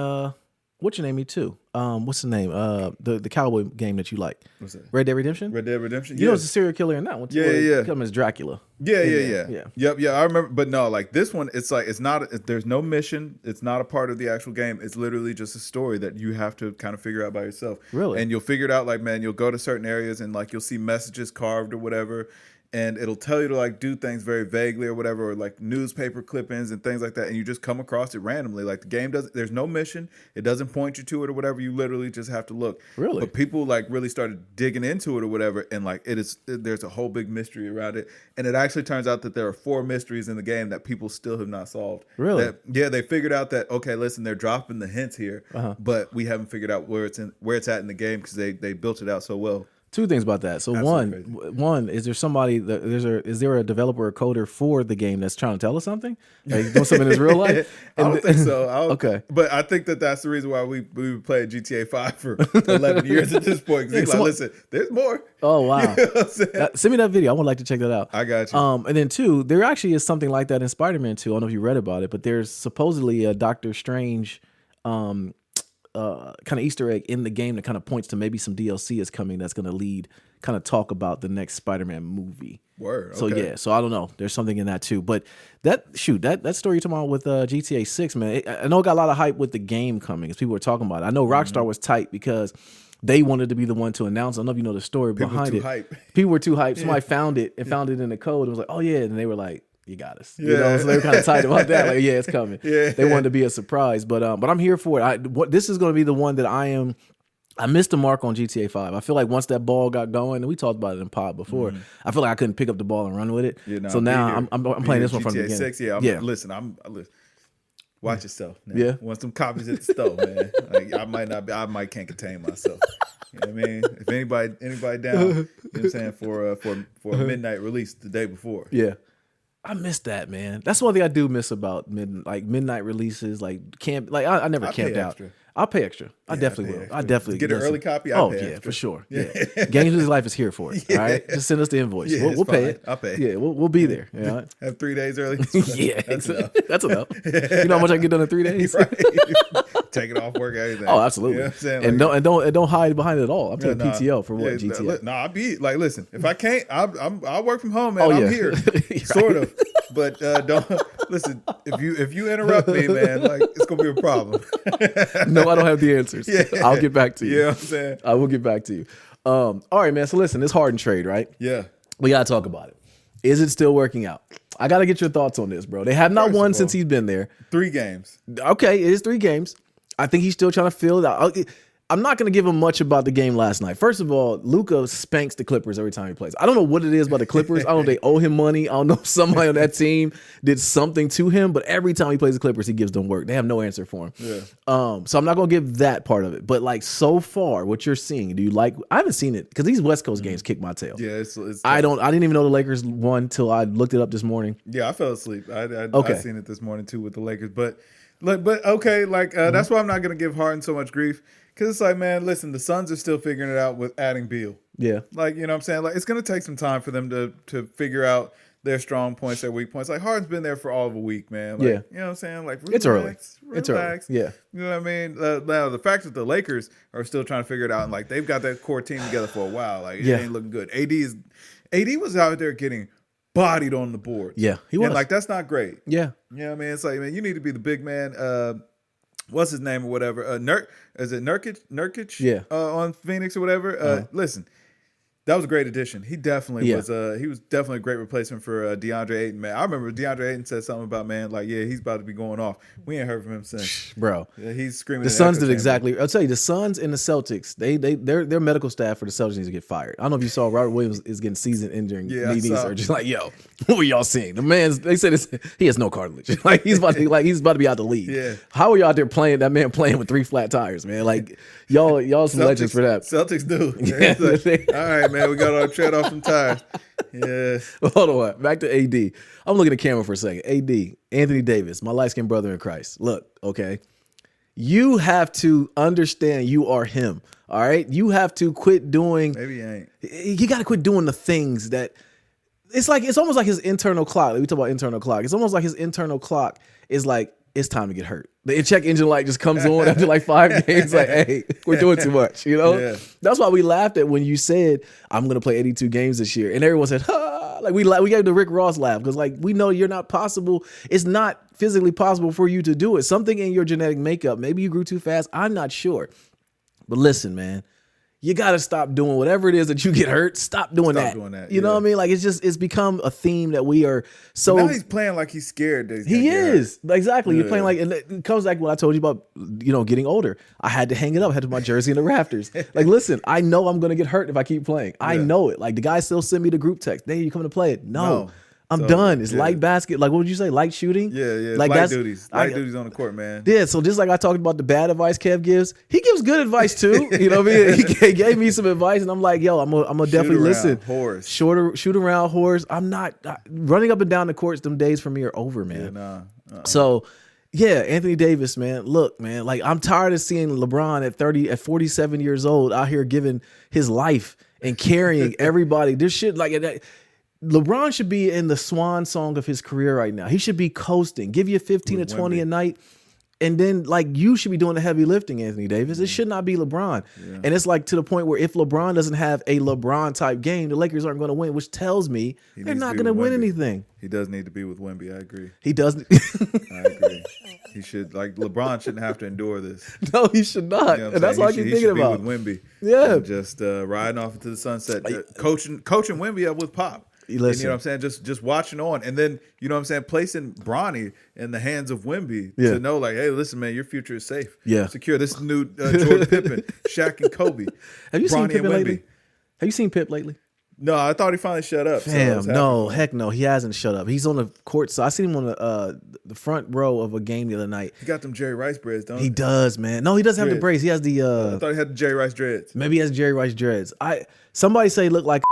S1: what's your name? Me too. What's the name? The cowboy game that you like.
S2: What's that?
S1: Red Dead Redemption.
S2: Red Dead Redemption.
S1: You know, it's a serial killer in that one too.
S2: Yeah.
S1: Come as Dracula.
S2: Yeah.
S1: Yep.
S2: I remember, but no, like this one, it's like it's not. There's no mission. It's not a part of the actual game. It's literally just a story that you have to kind of figure out by yourself.
S1: Really?
S2: And you'll figure it out. Like, man, you'll go to certain areas and like you'll see messages carved or whatever. And it'll tell you to like do things very vaguely or whatever, or like newspaper clippings and things like that. And you just come across it randomly. Like the game there's no mission. It doesn't point you to it or whatever. You literally just have to look.
S1: Really?
S2: But people like really started digging into it or whatever. And like there's a whole big mystery around it. And it actually turns out that there are 4 mysteries in the game that people still have not solved.
S1: Really?
S2: They figured out that, okay, listen, they're dropping the hints here, but we haven't figured out where it's at in the game because they built it out so well.
S1: 2 things about that. So one, is there somebody is there a developer or coder for the game that's trying to tell us something? Like doing something in his real life?
S2: I don't think so.
S1: Okay.
S2: But I think that's the reason why we played GTA 5 for 11 years at this point. Because like, listen, there's more.
S1: Oh, wow.
S2: You know what I'm saying?
S1: Send me that video. I would like to check that out.
S2: I got you.
S1: And then 2, there actually is something like that in Spider-Man 2. I don't know if you read about it, but there's supposedly a Doctor Strange kind of Easter egg in the game that kind of points to maybe some DLC is coming that's going to kind of talk about the next Spider-Man movie.
S2: Word. Okay.
S1: So yeah, so I don't know. There's something in that too. But that story you're talking about with GTA 6, man, I know it got a lot of hype with the game coming as people were talking about it. I know Rockstar was tight because they wanted to be the one to announce. I don't know if you know the story behind it. People were too hype. Somebody found it in the code and was like, oh yeah, and they were like, you got us. You know, so they were kind of tight about that. Like, yeah, it's coming. They wanted to be a surprise, but I'm here for it. This is going to be the one that I missed the mark on GTA 5. I feel like once that ball got going, and we talked about it in pod before, I feel like I couldn't pick up the ball and run with it. So now I'm playing this one from the beginning.
S2: GTA 6, listen, watch yourself. Now. Yeah. Want some copies at the store, man. Like, I might can't contain myself. You know what I mean? If anybody down, you know what I'm saying, for a midnight release the day before.
S1: Yeah. I miss that, man. That's one thing I do miss about midnight releases. Like I never camped out. I'll pay extra. I definitely will. I definitely
S2: get an early copy.
S1: I'll pay extra. For sure. Yeah. GamesMusicLyfe is here for it. All right, just send us the invoice. We'll pay it.
S2: I'll pay.
S1: Yeah, we'll be there. You know?
S2: Have 3 days early.
S1: Yeah, that's enough. You know how much I can get done in 3 days?
S2: Right. Take it off work, everything.
S1: Oh, absolutely.
S2: You know what I'm saying?
S1: And don't hide behind it at all. I'm taking PTO for what GTA.
S2: I'll be like, listen, if I can't, I'll work from home, man. I'm here, sort of. But don't listen. If you interrupt me, man, like it's gonna be a problem.
S1: No, I don't have the answers.
S2: Yeah.
S1: I'll get back to you.
S2: You know what I'm saying?
S1: I will get back to you. All right, man. So listen, this Harden trade, right?
S2: Yeah.
S1: We gotta talk about it. Is it still working out? I gotta get your thoughts on this, bro. They have not won since he's been there.
S2: 3 games.
S1: Okay, it is 3 games. I think he's still trying to fill it out. I'm not going to give him much about the game last night. First of all, Luka spanks the Clippers every time he plays. I don't know what it is about the Clippers. I don't know if they owe him money. I don't know if somebody on that team did something to him, but every time he plays the Clippers, he gives them work. They have no answer for him.
S2: Yeah.
S1: So I'm not going to give that part of it. But like so far, what you're seeing, do you like? I haven't seen it because these West Coast games kick my tail.
S2: Yeah, it's
S1: I didn't even know the Lakers won till I looked it up this morning.
S2: Yeah, I fell asleep. I seen it this morning too with the Lakers, but okay, that's why I'm not gonna give Harden so much grief. Because it's like, man, listen, the Suns are still figuring it out with adding Beal.
S1: Yeah.
S2: Like, you know what I'm saying? Like, it's going to take some time for them to figure out their strong points, their weak points. Like, Harden's been there for all of a week, man. Like,
S1: yeah.
S2: You know what I'm saying? Like,
S1: it's early.
S2: It's early.
S1: Yeah.
S2: You know what I mean? Now, the fact that the Lakers are still trying to figure it out, and, like, they've got that core team together for a while. Like, it ain't looking good. AD was out there getting bodied on the board.
S1: Yeah, he was.
S2: And, like, that's not great.
S1: Yeah.
S2: You know what I mean? It's like, man, you need to be the big man. What's his name or whatever? Is it Nurkic?
S1: Yeah.
S2: On Phoenix or whatever. Listen, That was a great addition. He definitely
S1: Yeah.
S2: was. He was definitely a great replacement for DeAndre Ayton. Man, I remember DeAndre Ayton said something about, man, like, yeah, he's about to be going off. We ain't heard from him since,
S1: bro.
S2: Yeah, he's screaming.
S1: The Suns did exactly. I'll tell you, the Suns and the Celtics, their medical staff for the Celtics needs to get fired. I don't know if you saw Robert Williams is getting season-ending knee surgery. Like, yo, what were y'all seeing? The man's. They said he has no cartilage. Like he's about to be out the league.
S2: Yeah.
S1: How are y'all out there playing that man playing with 3 flat tires, man? Like y'all some legends for that.
S2: Celtics do.
S1: Yeah,
S2: like, all right, man, we got our tread off some tires. Yeah.
S1: Hold on. Back to AD. I'm looking at the camera for a second. AD, Anthony Davis, my light-skinned brother in Christ. Look, okay. You have to understand you are him. All right. You have to quit doing.
S2: Maybe he ain't.
S1: You got to quit doing the things that. It's almost like his internal clock. Like we talk about internal clock. It's almost like his internal clock is like, it's time to get hurt. The check engine light just comes on after like 5 games. Like, hey, we're doing too much, you know?
S2: Yeah.
S1: That's why we laughed at when you said, I'm going to play 82 games this year. And everyone said, ha! Like we gave the Rick Ross laugh because like we know you're not possible. It's not physically possible for you to do it. Something in your genetic makeup, maybe you grew too fast. I'm not sure. But listen, man. You got to stop doing whatever it is that you get hurt. Stop doing that. You know what I mean? Like it's become a theme that we are so.
S2: But now he's playing like he's scared. That
S1: he is exactly. You're playing like, and it comes back when I told you about getting older. I had to hang it up. I had to put my jersey in the rafters. Like, listen, I know I'm gonna get hurt if I keep playing. I know it. Like the guy still send me the group text. Hey, you coming to play it? No. I'm done. It's light basket. Like, what would you say? Light shooting?
S2: Yeah.
S1: Like
S2: light duties. Light duties on the court, man.
S1: Yeah. So just like I talked about the bad advice Kev gives, he gives good advice too. You know what I mean? He gave me some advice, and I'm like, yo, I'm gonna definitely listen. Shoot around horse. I'm not running up and down the courts. Them days for me are over, man.
S2: Yeah,
S1: So. Yeah, Anthony Davis, man. Look, man, like I'm tired of seeing LeBron at 47 years old out here giving his life and carrying everybody. This shit like that. LeBron should be in the swan song of his career right now. He should be coasting. Give you 15 to 20 a night. And then, like, you should be doing the heavy lifting, Anthony Davis. It should not be LeBron. Yeah. And it's like to the point where if LeBron doesn't have a LeBron-type game, the Lakers aren't going to win, which tells me they're not going to win anything.
S2: He does need to be with Wemby. I agree.
S1: He doesn't.
S2: I agree. He should, like, LeBron shouldn't have to endure this.
S1: No, he should not. And that's all I keep thinking about.
S2: He should be with Wemby.
S1: Yeah.
S2: And just riding off into the sunset. Coaching Wemby up with Pop.
S1: Listen.
S2: You know what I'm saying? Just watching on. And then, you know what I'm saying, placing Bronny in the hands of Wemby to know, like, hey, listen, man, your future is safe.
S1: Yeah.
S2: Secure. This is new Jordan Pippen, Shaq and Kobe.
S1: Have you seen Pippen lately? Have you seen Pip lately?
S2: No, I thought he finally shut up.
S1: Damn, no, heck no. He hasn't shut up. He's on the court. So I seen him on the front row of a game the other night.
S2: He got them Jerry Rice dreads, don't he?
S1: He does, man. No, he doesn't have the braids. He has the
S2: I thought he had the Jerry Rice dreads.
S1: Maybe he has Jerry Rice dreads. Somebody say look like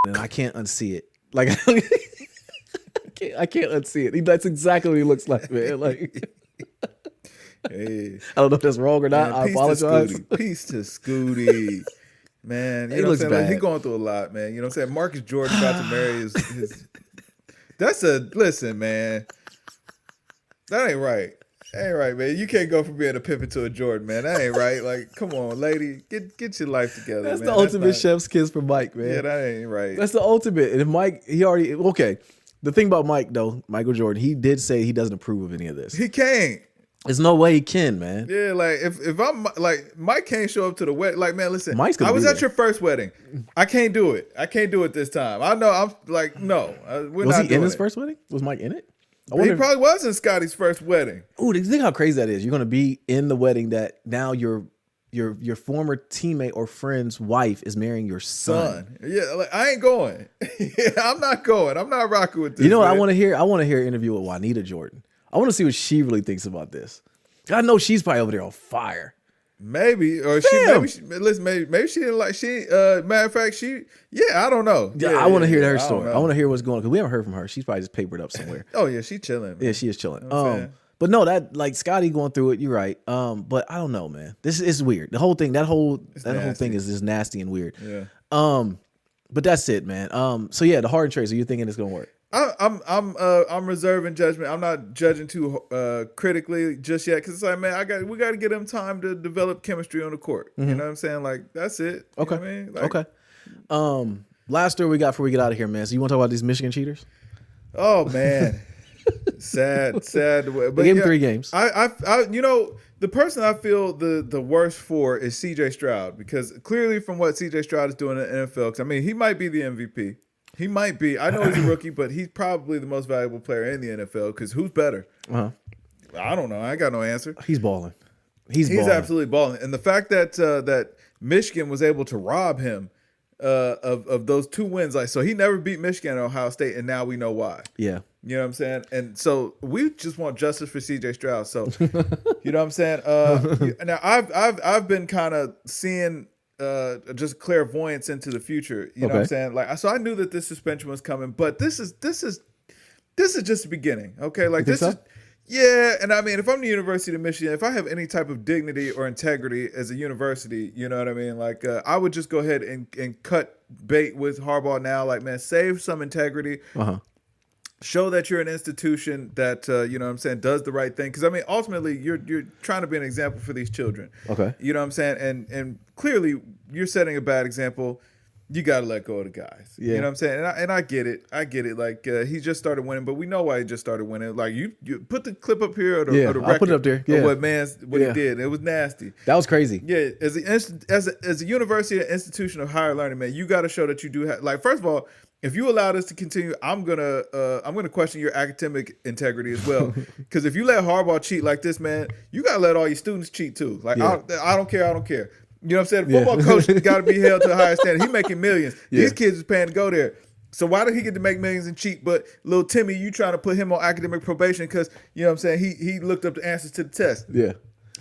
S1: and I can't unsee it. Like I can't unsee it. That's exactly what he looks like, man. Like
S2: hey.
S1: I don't know if that's wrong or not. Man, I apologize.
S2: Peace to Scooty. Man, you know what I'm saying? Like, he's going through a lot, man. You know what I'm saying? Marcus Jordan about to marry his listen, man. That ain't right. Ain't right, man. You can't go from being a Pippen to a Jordan, man. That ain't right. Like, come on, lady. Get your life together,
S1: That's
S2: man.
S1: The ultimate chef's kiss for Mike, man.
S2: Yeah, that ain't right.
S1: That's the ultimate. And if Mike, okay. The thing about Mike, though, Michael Jordan, he did say he doesn't approve of any of this.
S2: He can't.
S1: There's no way he can, man.
S2: Yeah, like if I'm like Mike can't show up to the wedding. Like, man, listen,
S1: I was
S2: at your first wedding. I can't do it. I can't do it this time. I know. I'm like, no, we're
S1: was
S2: not.
S1: Was he in his first wedding? Was Mike in it?
S2: He probably was in Scotty's first wedding.
S1: Ooh, think how crazy that is. You're gonna be in the wedding that now your former teammate or friend's wife is marrying your son.
S2: Yeah, like I ain't going. I'm not going. I'm not rocking with this.
S1: You know what I want to hear? I want to hear an interview with Juanita Jordan. I want to see what she really thinks about this. I know she's probably over there on fire.
S2: Maybe, or maybe she didn't like matter of fact, I don't know.
S1: Yeah, I want to hear her story. I want to hear what's going on because we haven't heard from her. She's probably just papered up somewhere.
S2: Oh yeah, she's chilling. Man.
S1: Yeah, she is chilling. But no, that like Scotty going through it. You're right. But I don't know, man. This is weird. The whole thing, that whole thing is just nasty and weird.
S2: Yeah.
S1: But that's it, man. So yeah, the Harden trade. So you're thinking it's gonna work?
S2: I'm reserving judgment. I'm not judging too critically just yet because it's like, man, we got to get him time to develop chemistry on the court. Mm-hmm. You know what I'm saying? Like that's it.
S1: Okay.
S2: You know what I mean? Like,
S1: okay. Last story we got before we get out of here, man. So you want to talk about these Michigan cheaters?
S2: Oh man, sad. But
S1: they gave him 3 games.
S2: I The person I feel the worst for is C.J. Stroud, because clearly from what C.J. Stroud is doing in the NFL, I mean, he might be the MVP. He might be. I know he's a rookie, but he's probably the most valuable player in the NFL, because who's better? I don't know. I got no answer.
S1: He's balling.
S2: He's absolutely balling. And the fact that that Michigan was able to rob him of those 2 wins, like, so he never beat Michigan at Ohio State, and now we know why.
S1: Yeah.
S2: You know what I'm saying? And so we just want justice for C.J. Stroud. So, you know what I'm saying? Now I've been kind of seeing just clairvoyance into the future. You know what I'm saying? Like, so I knew that this suspension was coming, but this is just the beginning. Okay, like this is. Yeah, and I mean, if I'm the University of Michigan, if I have any type of dignity or integrity as a university, you know what I mean? Like, I would just go ahead and cut bait with Harbaugh now. Like, man, save some integrity. Show that you're an institution that, you know what I'm saying, does the right thing. Because, I mean, ultimately, you're trying to be an example for these children.
S1: Okay.
S2: You know what I'm saying? And clearly, you're setting a bad example. You got to let go of the guys. Yeah. You know what I'm saying? And I get it. Like, he just started winning, but we know why he just started winning. Like, you put the clip up here or the record
S1: I'll put it up there. Yeah.
S2: Of what he did. It was nasty.
S1: That was crazy.
S2: Yeah. As a university, an institution of higher learning, man, you got to show that you do have, like, first of all, if you allow this to continue, I'm gonna question your academic integrity as well. Because if you let Harbaugh cheat like this, man, you gotta let all your students cheat too. Like, I don't care. You know what I'm saying? The football coach got to be held to a higher standard. He making millions. These kids is paying to go there. So why did he get to make millions and cheat? But little Timmy, you trying to put him on academic probation because, you know what I'm saying, he looked up the answers to the test.
S1: Yeah.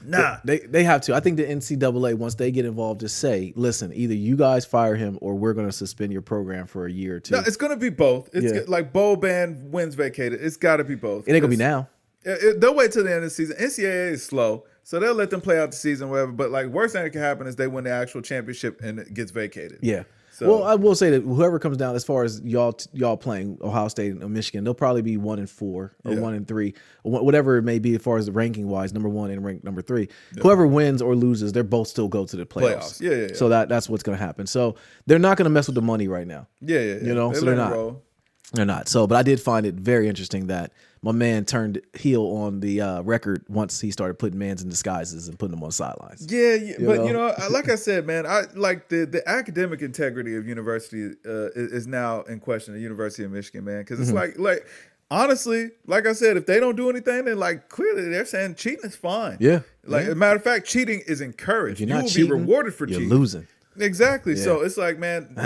S2: Nah.
S1: They have to. I think the NCAA, once they get involved, just say, listen, either you guys fire him or we're going to suspend your program for a year or 2.
S2: No, it's going to be both. It's like bowl ban, wins vacated. It's got to be both.
S1: It ain't going to be now.
S2: They'll wait till the end of the season. NCAA is slow, so they'll let them play out the season, whatever. But, like, worst thing that can happen is they win the actual championship and it gets vacated.
S1: Yeah.
S2: So,
S1: well, I will say that whoever comes down, as far as y'all playing Ohio State and Michigan, they'll probably be 1-4 or 1-3, or whatever it may be as far as the ranking wise, number 1 and rank number 3. Yeah. Whoever wins or loses, they're both still go to the playoffs.
S2: Yeah.
S1: So that's what's going to happen. So they're not going to mess with the money right now.
S2: Yeah.
S1: You know, so they're not. They're not. So, but I did find it very interesting that my man turned heel on the record once he started putting mans in disguises and putting them on sidelines.
S2: Yeah, but you know, like I said, man, I like the academic integrity of university is now in question. The University of Michigan, man, because it's like honestly, like I said, if they don't do anything, then like clearly they're saying cheating is fine.
S1: Yeah,
S2: like as a matter of fact, cheating is encouraged.
S1: If you're not
S2: will
S1: cheating,
S2: be rewarded for
S1: you're
S2: cheating.
S1: Losing.
S2: Exactly. Yeah. So it's like, man,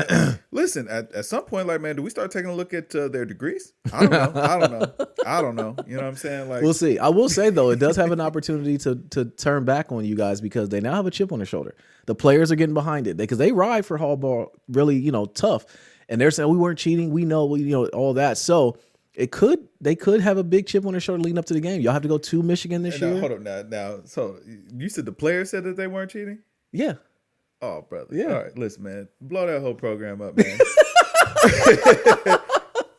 S2: listen, at some point, like, man, do we start taking a look at their degrees? I don't know. You know what I'm saying? Like,
S1: we'll see. I will say, though, it does have an opportunity to turn back on you guys because they now have a chip on their shoulder. The players are getting behind it because they ride for Harbaugh really, tough. And they're saying we weren't cheating. We know, all that. So they could have a big chip on their shoulder leading up to the game. Y'all have to go to Michigan this year.
S2: Hold up now. So you said the players said that they weren't cheating?
S1: Yeah.
S2: Oh, brother.
S1: Yeah.
S2: All right, listen, man. Blow that whole program up, man.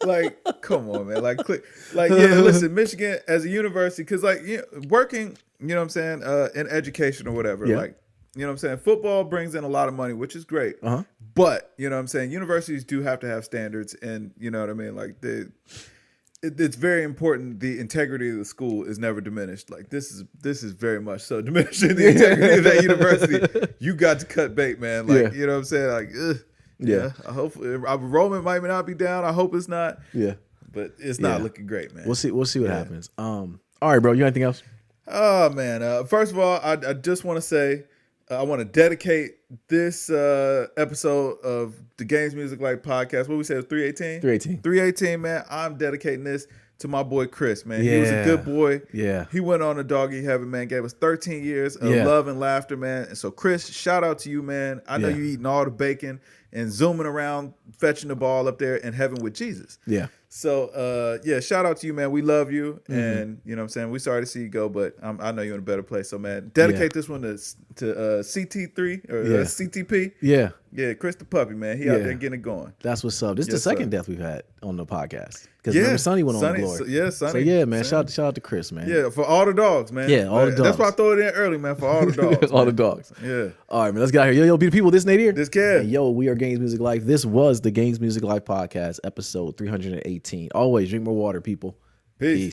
S2: Like, come on, man. Like, listen, Michigan as a university, because, like, working, you know what I'm saying, in education or whatever, like, you know what I'm saying, football brings in a lot of money, which is great. But, you know what I'm saying, universities do have to have standards, and, you know what I mean, like, it's very important. The integrity of the school is never diminished. Like this is very much so diminishing the integrity of that university. You got to cut bait, man. Like you know what I'm saying. Like I hope enrollment might not be down. I hope it's not.
S1: Yeah,
S2: but it's not looking great, man.
S1: We'll see what happens. All right, bro. You got anything else?
S2: Oh man. First of all, I just want to say I want to dedicate this episode of the GamesMusicLyfe podcast. What we said, 318? 318, man. I'm dedicating this to my boy Chris, man. He was a good boy.
S1: Yeah.
S2: He went on a doggy heaven, man. Gave us 13 years of love and laughter, man. And so, Chris, shout out to you, man. I know you eating all the bacon and zooming around, fetching the ball up there in heaven with Jesus.
S1: Yeah.
S2: So, shout out to you, man. We love you. And, you know what I'm saying, we sorry to see you go, but I know you're in a better place. So, man, dedicate this one to CT3 or CTP.
S1: Yeah.
S2: Yeah, Chris the puppy, man. He out there getting it going.
S1: That's what's up. This is the second death we've had on the podcast. Because Sonny went on the glory.
S2: Sonny.
S1: So, yeah, man, shout out to Chris, man.
S2: Yeah, for all the dogs, man.
S1: Yeah, all the dogs.
S2: That's why I throw it in early, man, for all the dogs.
S1: All the dogs.
S2: Yeah.
S1: All right, man, let's get out here. Yo, be the people. This Nate here.
S2: This Kev.
S1: And yo, we are Games Music Life. This was the Games Music Life podcast, episode 318. Always drink more water, people.
S2: Peace.